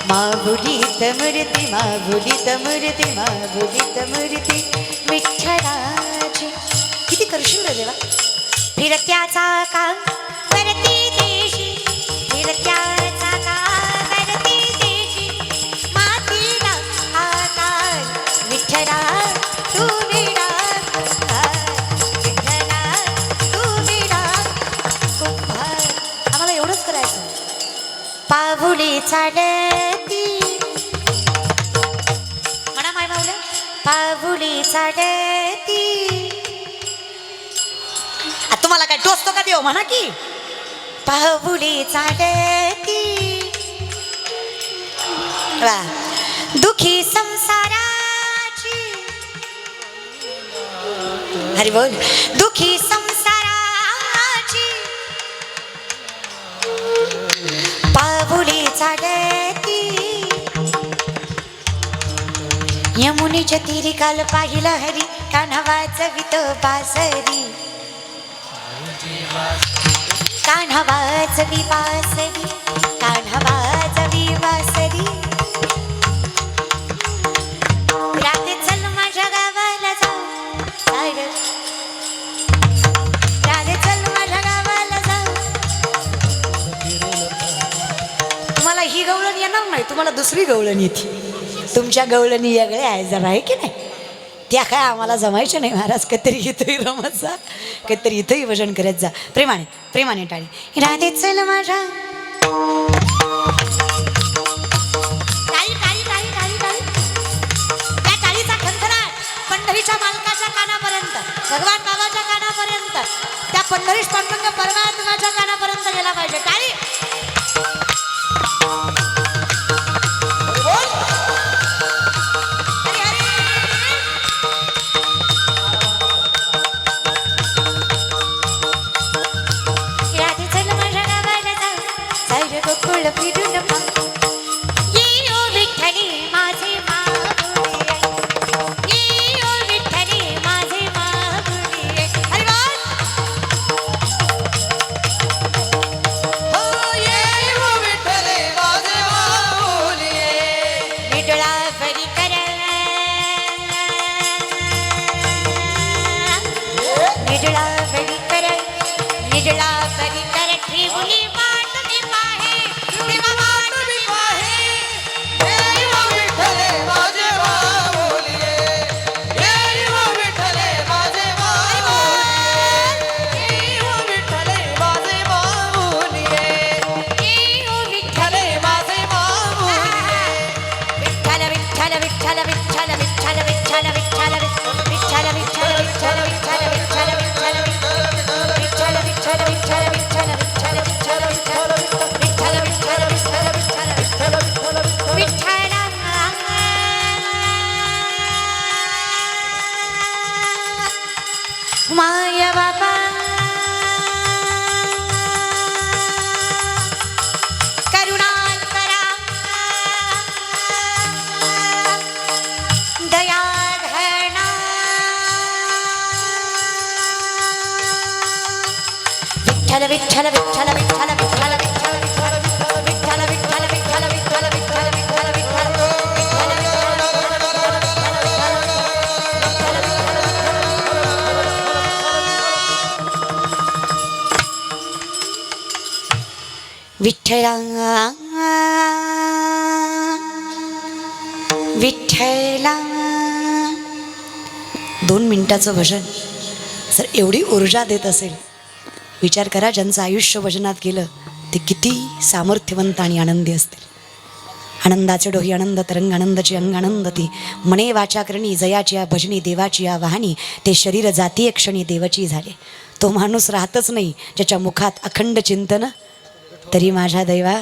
माहुलीत मूर्ती, माहुलीत मूर्ती, माहुलीत मूर्ती विठ्ठलाची. किती करशील रे देवा? फिरत्याचा का वरती देशी, फिरत्याचा का वरती देशी, मातीला आकार विठ्ठला तू विडा, विठ्ठला तू विडा कुंभार. आम्हाला एवढंच करायचं. पाहुली चालती म्हणा माय माऊल्या, पाहुली चालती. तुम्हाला काय टोचतो का देव म्हणा की पाहुली चालती वा दुखी संसाराची हरी बोल दुखी संसाराची पाहुली चालती यमुनेच्या तीरी काल पाहिलं हरी कान्हा वाजवित बासरी कान्हा वाजवी बासरी कान्हा वाजवी बासरी राधे चल माझ्या गावाला जाऊ राधे चल माझ्या गावाला जाऊ तुम्हाला ही गवळण येणार नाही तुम्हाला दुसरी गवळण येते तुमच्या गवळणी वेगळ्या आहे जरा आहे की नाही त्या काय आम्हाला जमायच्या नाही महाराज कधीतरी इथंही रमत जा कधीतरी इथंही भजन करत जा प्रेमाने प्रेमाने टाळी राधे चल माझ्या टाळी टाळी टाळी टाळी टाळी त्या टाळीचा खणखणाट पंढरीच्या मालकाच्या कानापर्यंत भगवान बाबाच्या कानापर्यंत त्या पंढरीश पांडुरंग परमात्म्याच्या कानापर्यंत गेला पाहिजे टाळी माया बाबा करुणाकरा दया घना विठ्ठल विठ्ठल विठ्ठल विठ्ठल विठ्ठल विठ्ठल विठ्ठल विठ्ठल विठ्ठल विठ्ठल विठ्ठल विठ्ठल विठ्ठला विठ्ठला 2 मिनिटाचं भजन सर एवढी ऊर्जा देत असेल विचार करा ज्यांचं आयुष्य भजनात गेलं ते किती सामर्थ्यवंत आणि आनंदी असतील आनंदाचे डोही आनंद तरंग आनंदाची अंग आनंद ती मने वाचा करणी जयाची या भजनी देवाची या वाहनी ते शरीर जातीय क्षणी देवाची झाले तो माणूस राहतच नाही ज्याच्या मुखात अखंड चिंतन तरी माझ्या दैवा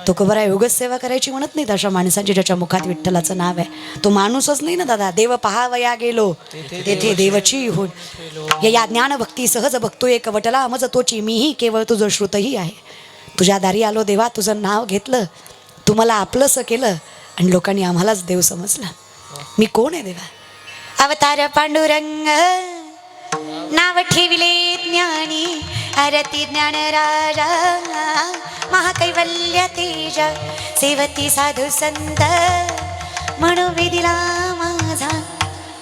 तो कबरा योगच सेवा करायची म्हणत नाहीत अशा माणसांची ज्याच्या मुखात विठ्ठलाचं नाव आहे तो माणूसच नाही ना दादा देव पहावया गेलो तेथे देवची होड या ज्ञान भक्ती सहज बघतो एक वटला मज तोची मीही केवळ तुझं श्रुतही आहे तुझ्या दारी आलो देवा तुझं नाव घेतलं तू मला आपलंसं केलं आणि लोकांनी आम्हालाच देव समजला मी कोण आहे देवा अवतार पांडुरंग नाव ठेविले ज्ञानी आरती ज्ञान राजा महाकैवल्य तेज सेवती साधू संत मनोवेदिला माझा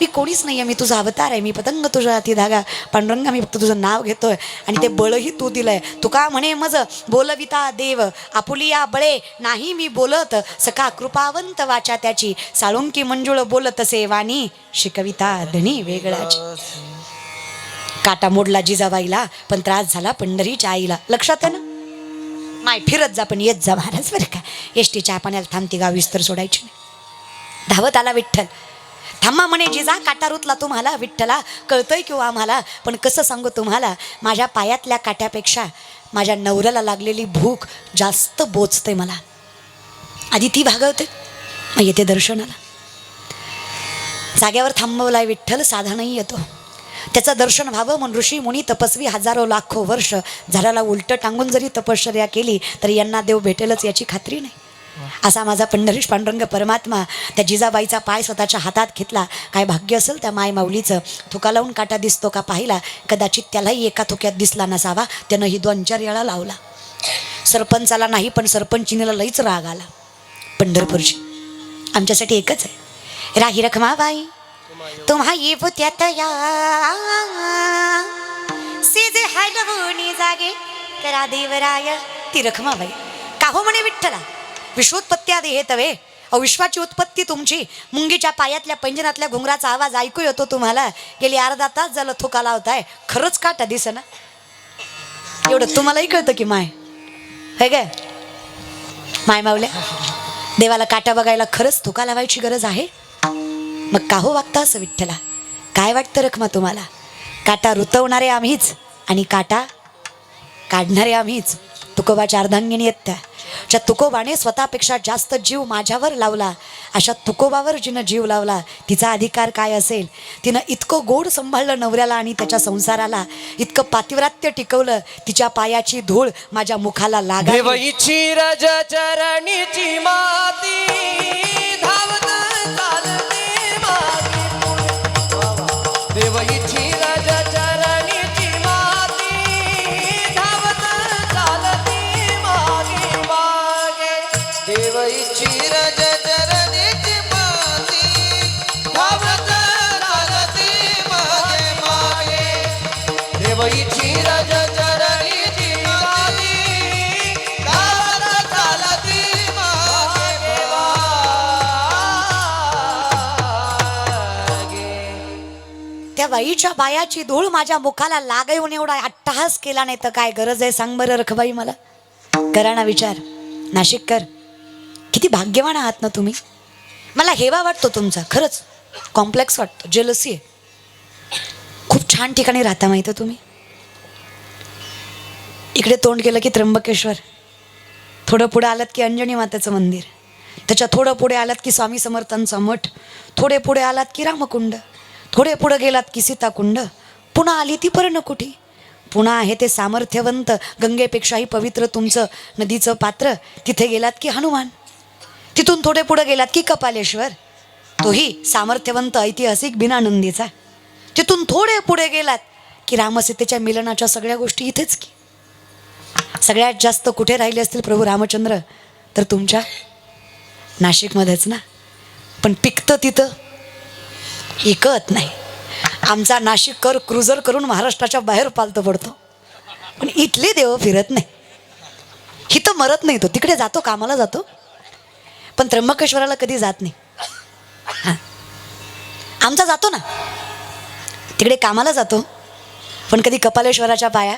मी कोणीच नाही आहे मी तुझा अवतार आहे मी पतंग तुझ्या हाती धागा पांडुरंगा मी फक्त तुझं नाव घेतोय आणि ते बळही तू दिलंय तुका म्हणे मज बोलविता देव आपुलिया बळे नाही मी बोलत सखा कृपावंत वाचा त्याची साळुंकी मंजुळ बोलत असे वाणी शिकविता धनी वेगळाची काटा मोडला जिजाबाईला पण त्रास झाला पंढरीच्या आईला लक्षात आहे ना माय फिरत जा पण येत जा महाराज बरं का एसटी चहा पाण्याला थांबती गाव विस्तर सोडायची नाही धावत आला विठ्ठल थांबा म्हणे जिजा काटा रुतला तुम्हाला विठ्ठला कळतंय किंवा आम्हाला पण कसं सांगू तुम्हाला माझ्या पायातल्या काट्यापेक्षा माझ्या नवऱ्याला लागलेली भूक जास्त बोचते मला. आधी ती भागवते, मग येते दर्शनाला. जाग्यावर थांबवलाय विठ्ठल, साधा नाही येतो. त्याचं दर्शन व्हावं म्हणून ऋषी मुनी तपस्वी हजारो लाखो वर्ष झाडाला उलटं टांगून जरी तपश्चर्या केली तरी यांना देव भेटेलच याची खात्री नाही. असा माझा पंढरीश पांडुरंग परमात्मा त्या जिजाबाईचा पाय स्वतःच्या हातात घेतला. काय भाग्य असेल त्या माय माऊलीचं. थुका लावून काटा दिसतो का पाहिला, कदाचित त्यालाही एका थुक्यात दिसला नसावा. त्यानं ही 2-4 वेळा लावला. सरपंचाला नाही पण सरपंचिनीला लईच राग आला. पंढरपूरची आमच्यासाठी एकच आहे, राही रखमाबाई तुम्हा येऊ त्यात या सीजे हलवून जागे करा देवराय. ती रखमाबाई का हो म्हणे विठ्ठला, विश्वोत्पत्ती आधी हे तवे. अहो विश्वाची उत्पत्ती तुमची. मुंगीच्या पायातल्या पैंजणातल्या घुंगराचा आवाज ऐकू येतो तुम्हाला. गेली अर्धा तास झालं थुका लावताय, खरंच काटा दिसेना. एवढं तुम्हालाही कळतं की माय हे काय माय मावल्या, देवाला काटा बघायला खरंच थुका लावायची गरज आहे. मग का हो वागता असं विठ्ठला? काय वाटतं रखमा तुम्हाला? काटा रुतवणारे आम्हीच आणि काटा काढणारे आम्हीच. तुकोबाच्या अर्धांगिनी आहेत त्या तुकोबाने स्वतःपेक्षा जास्त जीव माझ्यावर लावला. अशा तुकोबावर जिनं जीव लावला तिचा अधिकार काय असेल? तिनं इतकं गोड सांभाळलं नवऱ्याला आणि त्याच्या संसाराला, इतकं पातिव्रात्य टिकवलं. तिच्या पायाची धूळ माझ्या मुखाला लागावी. देवईची रज चरणीची माती धावत चालते मागे पुढे. देवईची रज चरणीची माती धावत चालते मागे मागे. देवईची रज चरणीची माती धावत चालते मागे मागे. देवईची रज चरणीची माती धावत चालते मागे मागे. त्या बाईच्या पायाची धूळ माझ्या मुखाला लागून एवढा अट्टहास केला नाही तर काय गरज आहे सांग बरं रखबाई मला? करा ना विचार. नाशिककर किती भाग्यवान आहात ना तुम्ही. मला हेवा वाटतो तुमचा, खरंच कॉम्प्लेक्स वाटतो, जेलसी आहे. खूप छान ठिकाणी राहता माहिती तुम्ही. इकडे तोंड केलं की त्र्यंबकेश्वर, थोडं पुढे आलात की अंजनी मातेचं मंदिर, त्याच्या थोडं पुढे आलात की स्वामी समर्थांचा मठ, थोडे पुढे आलात की रामकुंड, थोडे पुढे गेलात की सीताकुंड, पुन्हा आली ती पर्णकुटी, पुन्हा आहे ते सामर्थ्यवंत गंगेपेक्षाही पवित्र तुमचं नदीचं पात्र, तिथे गेलात की हनुमान, तिथून थोडे पुढे गेलात की कपालेश्वर, तोही सामर्थ्यवंत ऐतिहासिक बिनानंदीचा, तिथून थोडे पुढे गेलात की रामसीतेच्या मिलनाच्या सगळ्या गोष्टी इथेच की. सगळ्यात जास्त कुठे राहिले असतील प्रभू रामचंद्र तर तुमच्या नाशिकमध्येच ना. पण पिकतं तिथं इकत नाही. आमचा नाशिककर क्रुझर करून महाराष्ट्राच्या बाहेर पालतं पडतो, पण इथले देव फिरत नाही. इथं मरत नाही, तो तिकडे जातो, कामाला जातो, पण त्र्यंबकेश्वराला कधी जात नाही. हां, आमचा जातो ना तिकडे कामाला जातो, पण कधी कपालेश्वराच्या पाया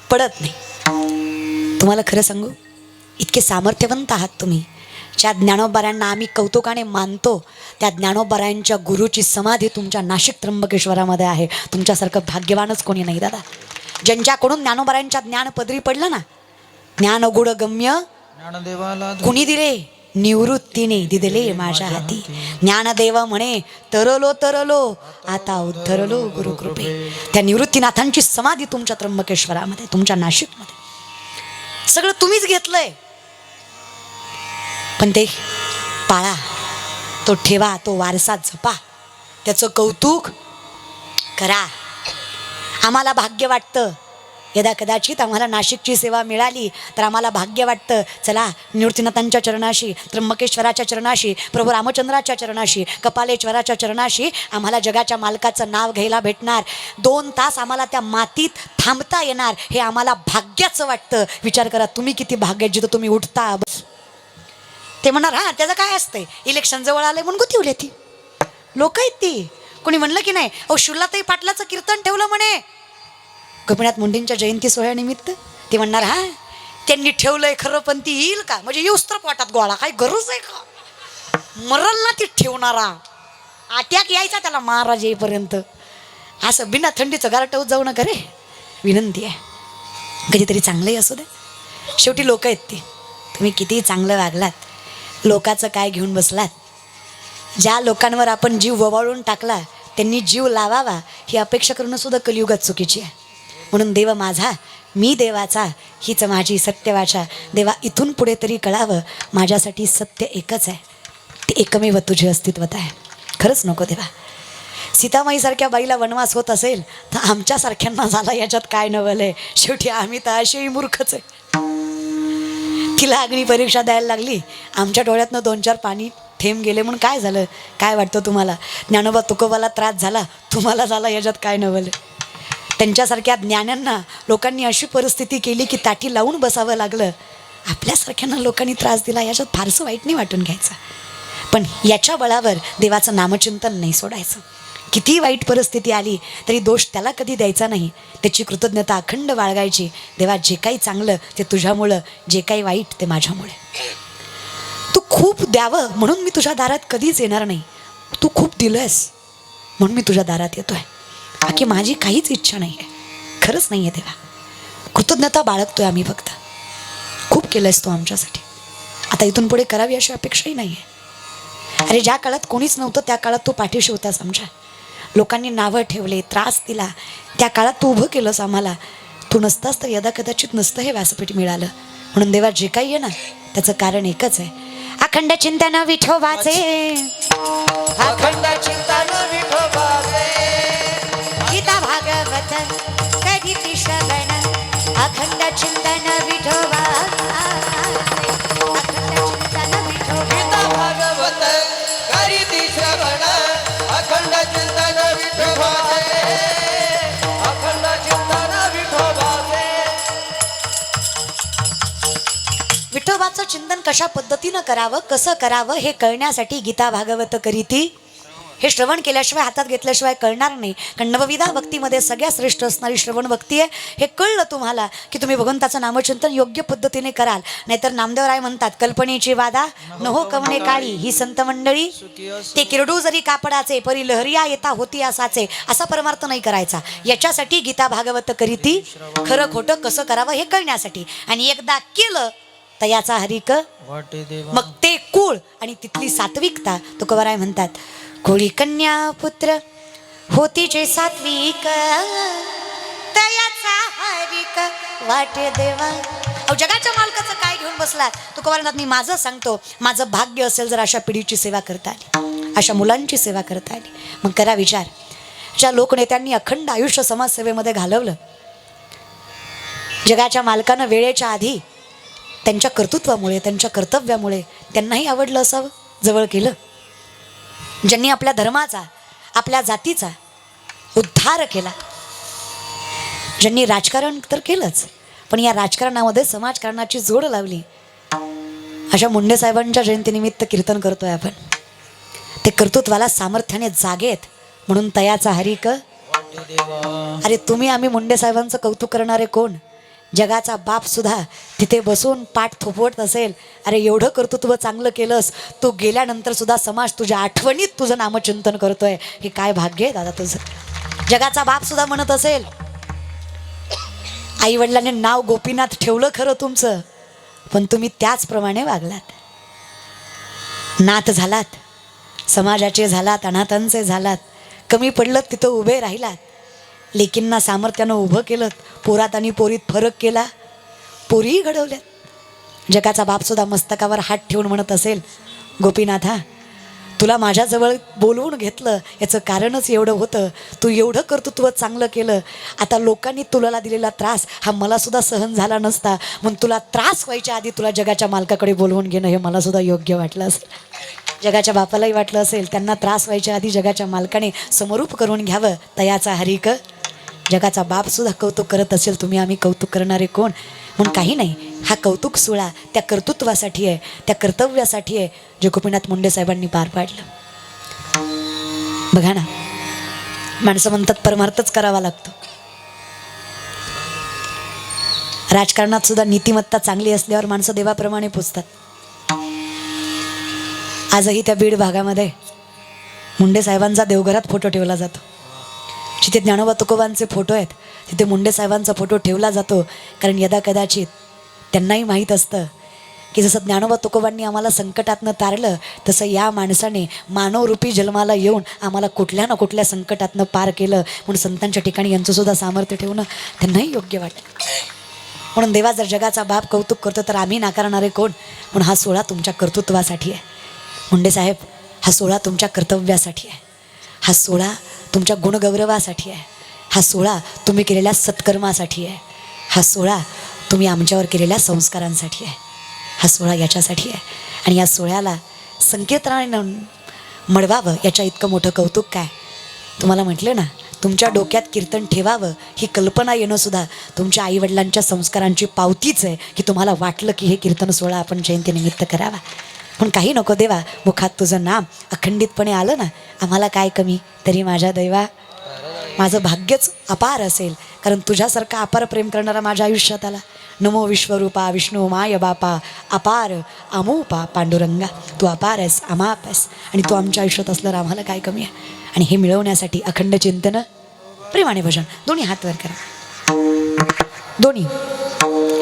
पडत नाही. तुम्हाला खरं सांगू, इतके सामर्थ्यवंत आहात तुम्ही. ज्या ज्ञानोबारायांना आम्ही कौतुकाने मानतो त्या ज्ञानोबारायांच्या गुरुची समाधी तुमच्या नाशिक त्र्यंबकेश्वरामध्ये आहे. तुमच्यासारखं भाग्यवानच कोणी नाही दादा. ज्यांच्याकडून ज्ञानोबारायांच्या ज्ञान पदरी पडलं ना, ज्ञान गुड गम्य ज्ञानदेवाला कुणी दिले निवृत्तीने दिदले माझ्या हाती. ज्ञानदेव म्हणे तरलो तरलो आता उद्धरलो गुरुकृपे. त्या निवृत्तीनाथांची समाधी तुमच्या त्र्यंबकेश्वरामध्ये, तुमच्या नाशिकमध्ये. सगळं तुम्हीच घेतलंय, पण ते पाळा, तो ठेवा, तो वारसा जपा, त्याचं कौतुक करा. आम्हाला भाग्य वाटतं, यदा कदाचित आम्हाला नाशिकची सेवा मिळाली तर आम्हाला भाग्य वाटतं, चला निवृत्तीनाथांच्या चरणाशी, त्र्यंबकेश्वराच्या चरणाशी, प्रभू रामचंद्राच्या चरणाशी, कपालेश्वराच्या चरणाशी आम्हाला जगाच्या मालकाचं नाव घ्यायला भेटणार. 2 तास आम्हाला त्या मातीत थांबता येणार, हे आम्हाला भाग्याचं वाटतं. विचार करा तुम्ही किती भाग्य, जिथं तुम्ही उठता. ते म्हणणार हां त्याचं काय असतंय, इलेक्शन जवळ आलंय म्हणून गुतीवले ती लोक आहेत ती. कोणी म्हणलं की नाही अहो शुल्लाताई पाटलाचं कीर्तन ठेवलं म्हणे गोपीनाथ मुंडेंच्या जयंती सोहळ्यानिमित्त. ते म्हणणार हां त्यांनी ठेवलंय खरं, पण ती येईल का, म्हणजे येऊस तर पोटात गोळा, काही गरज आहे का, मरल ना ती ठेवणारा, अटॅक यायचा त्याला महाराज येईपर्यंत. असं बिना थंडीचं गारठवत जाऊ नका रे, विनंती आहे. कधीतरी चांगलंही असू दे. शेवटी लोक आहेत ती. तुम्ही कितीही चांगलं वागलात, लोकाचं काय घेऊन बसलात. ज्या लोकांवर आपण जीव ववाळून टाकला त्यांनी जीव लावावा ही अपेक्षा करणं सुद्धा कलियुगात चुकीची आहे. म्हणून देव माझा, मी देवाचा, हीच माझी सत्यवाचा. देवा इथून पुढे तरी कळावं माझ्यासाठी सत्य एकच आहे, ते एकमेव तुझे अस्तित्वत आहे. खरंच नको देवा. सीतामाईसारख्या बाईला वनवास होत असेल तर आमच्यासारख्यांना झाला याच्यात काय नवल आहे. शेवटी आम्ही तर असेही मूर्खच आहे. तिला अग्नी परीक्षा द्यायला लागली, आमच्या डोळ्यातनं 2-4 पाणी थेंब गेले म्हणून काय झालं. काय वाटतं तुम्हाला? ज्ञानोबा तुकोबाला त्रास झाला, तुम्हाला झाला याच्यात काय नवल आहे. त्यांच्यासारख्या ज्ञानांना लोकांनी अशी परिस्थिती केली की ताटी लावून बसावं लागलं. आपल्यासारख्यांना लोकांनी त्रास दिला याच्यात फारसं वाईट नाही वाटून घ्यायचं. पण याच्या बळावर देवाचं नामचिंतन नाही सोडायचं. किती वाईट परिस्थिती आली तरी दोष त्याला कधी द्यायचा नाही. त्याची कृतज्ञता अखंड बाळगायची. देवा जे काही चांगलं ते तुझ्यामुळं, जे काही वाईट ते माझ्यामुळे. तू खूप द्यावं म्हणून मी तुझ्या दारात कधीच येणार नाही. तू खूप दिलंयस म्हणून मी तुझ्या दारात येतोय. बाकी माझी काहीच इच्छा नाही आहे. खरंच नाही आहे देवा. कृतज्ञता बाळगतोय आम्ही फक्त. खूप केलंयस तू आमच्यासाठी. आता इथून पुढे करावी अशी अपेक्षाही नाही आहे. अरे ज्या काळात कोणीच नव्हतं त्या काळात तू पाठीशी होतास आमच्या. लोकांनी नावं ठेवले, त्रास दिला, त्या काळात तू उभं केलंस आम्हाला. तू नसतास तर यदा कदाचित नसतं हे व्यासपीठ मिळालं. म्हणून देवा जे काही आहे ना त्याचं कारण एकच आहे. अखंड चिंतन विठोबाचे, अखंड चिंतन विठोबाचे, गीता भागवत कधी श्रवण. अखंड चिंतन विठोबाचे, अखंड चिंतन विठोबा. गीता भागवत करीती श्रवण. अखंड चिंतन विठोबाचे, अखंड चिंतन विठोबाचे. विठोबाचं चिंतन कशा पद्धतीनं करावं, कसं करावं हे कळण्यासाठी गीता भागवत करीती हे श्रवण केल्याशिवाय, हातात घेतल्याशिवाय कळणार नाही. कारण नवविधा भक्तीमध्ये सगळ्यात श्रेष्ठ असणारी श्रवण भक्ती आहे. हे कळलं तुम्हाला की तुम्ही भगवंताचं नामचिंतन योग्य पद्धतीने कराल. नाहीतर नामदेवराय म्हणतात, कल्पनेची वादा नहो कवने काळी ही संत मंडळी, ते किरडू जरी कापडाचे परी लहरिया येता होती असाचे. असा परमार्थ नाही करायचा. याच्यासाठी गीता भागवत करीती खरं खोटं कसं करावं हे कळण्यासाठी. आणि एकदा केलं तयाचा हरिक मग ते कुळ आणि तिथली सात्विकता. तुकोबाराय म्हणतात, कोळी कन्या पुत्र होती जे सात्विक, तयाचा हरिक वाटे देवा. अहो जगाच्या मालकाचं काय घेऊन बसलात. तुकोबाराय म्हणतात, मी माझं सांगतो, माझं भाग्य असेल जर अशा पिढीची सेवा करता आली, अशा मुलांची सेवा करता आली. मग करा विचार. ज्या लोकनेत्यांनी अखंड आयुष्य समाजसेवेमध्ये घालवलं, जगाच्या मालकानं वेळेच्या आधी त्यांच्या कर्तृत्वामुळे, त्यांच्या कर्तव्यामुळे त्यांनाही आवडलं असावं, जवळ केलं. ज्यांनी आपल्या धर्माचा, आपल्या जातीचा उद्धार केला, ज्यांनी राजकारण तर केलंच पण या राजकारणामध्ये समाजकारणाची जोड लावली, अशा मुंडे साहेबांच्या जयंतीनिमित्त कीर्तन करतोय आपण. ते कर्तृत्वाला सामर्थ्याने जागेत म्हणून तयाचा हरिक. अरे तुम्ही आम्ही मुंडे साहेबांचं कौतुक करणारे कोण? जगाचा बाप सुद्धा तिथे बसून पाठ थोपवत असेल, अरे एवढं कर्तृत्व चांगलं केलंस, तू गेल्यानंतर सुद्धा समाज तुझ्या आठवणीत तुझं नामचिंतन करतोय. हे काय भाग्य आहे दादा तुझं. जगाचा बाप सुद्धा म्हणत असेल, आई वडिलांनी नाव गोपीनाथ ठेवलं खरं तुमचं, पण तुम्ही त्याचप्रमाणे वागलात, नाथ झालात, समाजाचे झालात, अनाथांचे झालात, कमी पडलं तिथं उभे राहिलात, लेकींना सामर्थ्यानं उभं केलं, पोरात आणि पोरीत फरक केला, पोरीही घडवल्यात. जगाचा बापसुद्धा मस्तकावर हात ठेवून म्हणत असेल, गोपीनाथा तुला माझ्याजवळ बोलवून घेतलं याचं कारणच एवढं होतं, तू एवढं कर्तृत्व चांगलं केलं, आता लोकांनी तुला दिलेला त्रास हा मलासुद्धा सहन झाला नसता, म्हणून तुला त्रास व्हायच्या आधी तुला जगाच्या मालकाकडे बोलवून घेणं हे मलासुद्धा योग्य वाटलं असेल. जगाच्या बापालाही वाटलं असेल, त्यांना त्रास व्हायच्या आधी जगाच्या मालकाने समरूप करून घ्यावं, तयाचा हरिक. जगाचा बापसुद्धा कौतुक करत असेल, तुम्ही आम्ही कौतुक करणारे कोण? म्हणून काही नाही, हा कौतुक सोहळा त्या कर्तृत्वासाठी आहे, त्या कर्तव्यासाठी आहे जे गोपीनाथ मुंडे साहेबांनी पार पाडलं. बघा ना, माणसं म्हणतात परमार्थच करावा लागतो. राजकारणात सुद्धा नीतिमत्ता चांगली असल्यावर माणसं देवाप्रमाणे पोचतात. आजही त्या बीड भागामध्ये मुंडे साहेबांचा देवघरात फोटो ठेवला जातो. जिथे ज्ञानोबा तुकोबांचे फोटो आहेत तिथे मुंडे साहेबांचा फोटो ठेवला जातो, कारण यदा कदाचित त्यांनाही माहीत असतं की जसं ज्ञानोबा तुकोबांनी आम्हाला संकटातनं तारलं, तसं या माणसाने मानवरूपी जन्माला येऊन आम्हाला कुठल्या ना कुठल्या संकटातनं पार केलं. म्हणून संतांच्या ठिकाणी यांचंसुद्धा सामर्थ्य ठेवणं त्यांनाही योग्य वाटतं. म्हणून देवा जर जगाचा बाप कौतुक करतो तर आम्ही नाकारणारे कोण? म्हणून हा सोहळा तुमच्या कर्तृत्वासाठी आहे मुंडे साहेब, हा सोहळा तुमच्या कर्तव्यासाठी आहे, हा सोहळा तुमच्या गुणगौरवासाठी आहे, हा सोहळा तुम्ही केलेल्या सत्कर्मासाठी आहे, हा सोहळा तुम्ही आमच्यावर केलेल्या संस्कारांसाठी आहे, हा सोहळा याच्यासाठी आहे. आणि या सोहळ्याला संकीर्तनाने मडवावं याच्या इतकं मोठं कौतुक काय? तुम्हाला म्हटलं ना, तुमच्या डोक्यात कीर्तन ठेवावं ही कल्पना येणंसुद्धा तुमच्या आईवडिलांच्या संस्कारांची पावतीच आहे की तुम्हाला वाटलं की हे कीर्तन सोहळा आपण जयंतीनिमित्त करावा. पण काही नको देवा, मुखात तुझं नाम अखंडितपणे आलं ना, आम्हाला काय कमी, तरी माझ्या दैवा माझं भाग्यच अपार असेल, कारण तुझ्यासारखा अपार प्रेम करणारा माझ्या आयुष्यात आला. नमो विश्वरूपा विष्णू माय बापा अपार अमोपा पांडुरंगा, तू अपार आहेस, अमाप आहेस, आणि तू आमच्या आयुष्यात असल्यावर आम्हाला काय कमी आहे. आणि हे मिळवण्यासाठी अखंड चिंतन, प्रेमाने भजन, दोन्ही हात वर करा, दोन्ही.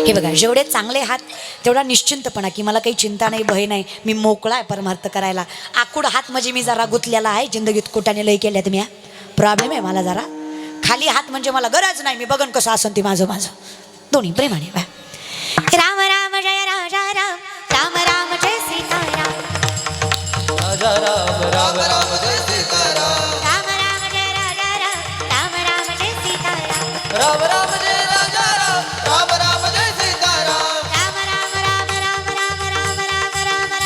हे बघा, जेवढे चांगले हात तेवढा निश्चिंतपणा की मला काही चिंता नाही, भय नाही, मी मोकळा आहे परमार्थ करायला. आकुड हात म्हणजे मी जरा गुंतलेला आहे जिंदगीत, कोट्याने लय केल्यात मी, प्रॉब्लेम आहे मला जरा. खाली हात म्हणजे मला गरज नाही, मी बघन कसं असन ते माझं माझं. दोन्ही प्रेमाने बा. राम राम जय राजा राम, राम राम जय सीताराम, राजा राम राम राम जय सीताराम, राम राम जय राजा राम, राम राम जय सीताराम, राम राम जय राजा राम, राम राम जय सीताराम, राम राम राम राम राम राम राम राम राम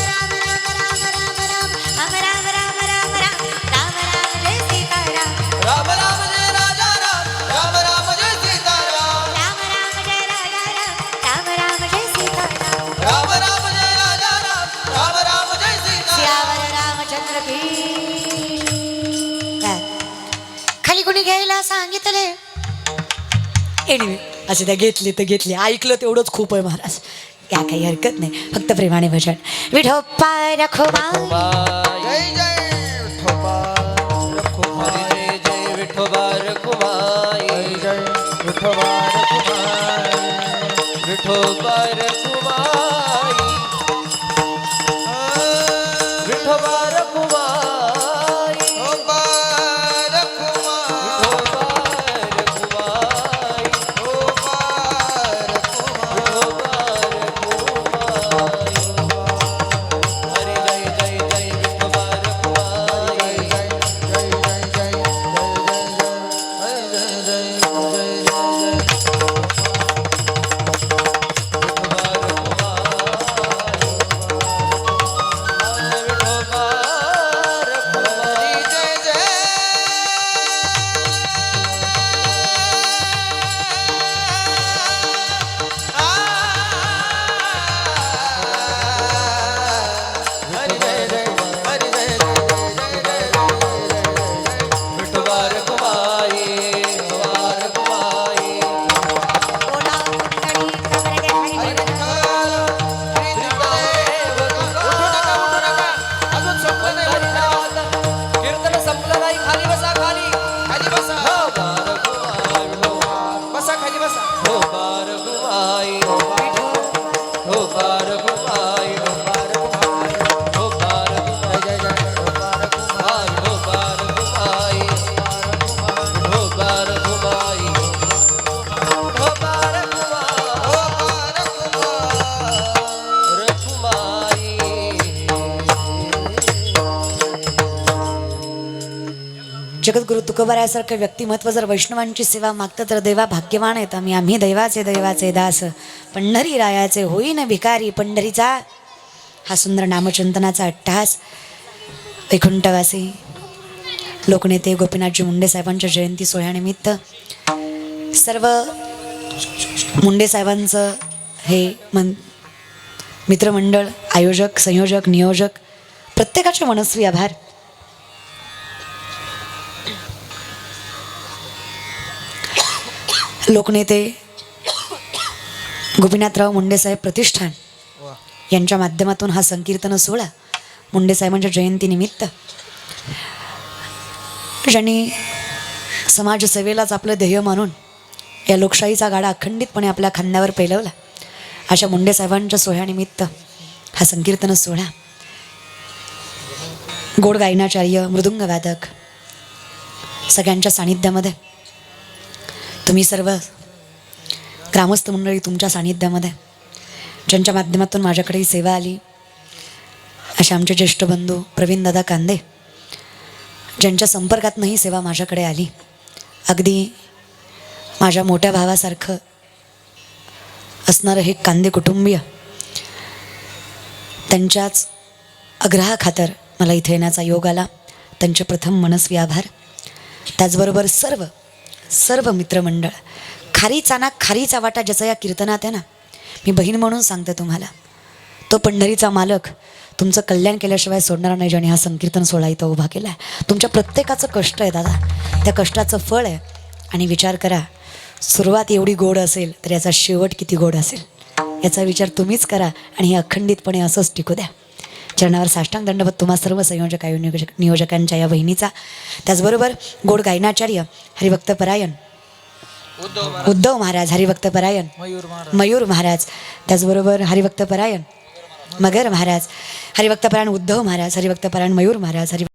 राम राम राम राम राम राम राम राम राम राम जय सीताराम, राम राम जय राजा राम, राम राम जय सीताराम, राम राम जय राजा राम, राम राम जय सीताराम, राम राम जय राजा राम, राम राम जय सीताराम. सियावर रामचंद्र की. खाली कोणी घ्यायला सांगितले, एनिवे असे त्या घेतले तर घेतले, ऐकलं तेवढंच खूप आहे महाराज, क्या काही हरकत नाही, फक्त प्रेमाने भजन. विठोप्पा रखोबा, जय जय विठोबा रखुमाई, जय विठोबा रखुमाई, जय विठोबा रखुमाई, विठोबा रखुमाई, विठोबा रखुमाई, विठोबा रखुमाई, विठोबा रखुमाई, हरे जय जय जय विठोबा रखुमाई, जय जय जय जय जय जय कीर्तन संपलं नाही, खाली बसा, खाली खाली बसा, हो बार गुमाई, बसा खाली बसा, हो बार गुमाई, हो बार गुमाई, हो बार गुमाई, हो बार गुमाई, जय जय हो बार गुमाई, हो बार गुमाई, हो बार गुमाई, हो बार गुमाई, हो बार रखुमाई. जगद्गुरु तुकोबारायासारखं व्यक्तिमत्व जर वैष्णवांची सेवा मागतं तर देवा भाग्यवान आहेत आम्ही दैवाचे दैवाचे दास, पंढरी रायाचे होईन भिकारी पंढरीचा. हा सुंदर नामचिंतनाचा अट्टहास वैकुंठवासी लोकनेते गोपीनाथजी मुंडे साहेबांच्या जयंती सोहळ्यानिमित्त सर्व मुंडे साहेबांचं हे मित्रमंडळ, आयोजक, संयोजक, नियोजक प्रत्येकाचे मनस्वी आभार. लोकनेते गोपीनाथराव मुंडेसाहेब प्रतिष्ठान यांच्या माध्यमातून हा संकीर्तन सोहळा मुंडे साहेबांच्या जयंतीनिमित्त ज्यांनी समाजसेवेलाच आपलं ध्येय मानून या लोकशाहीचा गाडा अखंडितपणे आपल्या खांद्यावर पेलवला. अशा मुंडे साहेबांच्या सोहळ्यानिमित्त हा संकीर्तन सोहळा गोड गायनाचार्य, मृदुंग वादक सगळ्यांच्या सानिध्यामध्ये, तुम्ही सर्व ग्रामस्थ मंडळी तुमच्या सानिध्यामध्ये, ज्यांच्या माध्यमातून माझ्याकडे ही सेवा आली, असे आमचे ज्येष्ठ बंधू प्रवीणदादा कांदे, ज्यांच्या संपर्कातनं ही सेवा माझ्याकडे आली. अगदी माझ्या मोठ्या भावासारखं असणारं हे कांदे कुटुंबीय, त्यांच्याच आग्रहाखातर मला इथे येण्याचा योग आला. त्यांचे प्रथम मनस्वी आभार. त्याचबरोबर सर्व मित्रमंडळ, खारीचा ना खारीचा वाटा ज्याचा या कीर्तनात आहे ना, मी बहीण म्हणून सांगते तुम्हाला, तो पंढरीचा मालक तुमचं कल्याण केल्याशिवाय सोडणार नाही, ज्याने हा संकीर्तन सोहळा इथं उभा केला आहे. तुमच्या प्रत्येकाचं कष्ट आहे दादा, त्या कष्टाचं फळ आहे. आणि विचार करा, सुरुवात एवढी गोड असेल तर याचा शेवट किती गोड असेल, याचा विचार तुम्हीच करा. आणि हे अखंडितपणे असंच टिकू द्या. चरणावर साष्टांग दंडवत तुम्हा सर्व संयोजक नियोजकांच्या या बहिणीचा. त्याचबरोबर गोड गायनाचार्य हरिभक्तपरायण उद्धव महाराज, हरिभक्तपरायण मयूर महाराज, त्याचबरोबर हरिभक्तपरायण मगर महाराज, हरिभक्तपरायण उद्धव महाराज, हरिभक्तपरायण मयूर महाराज,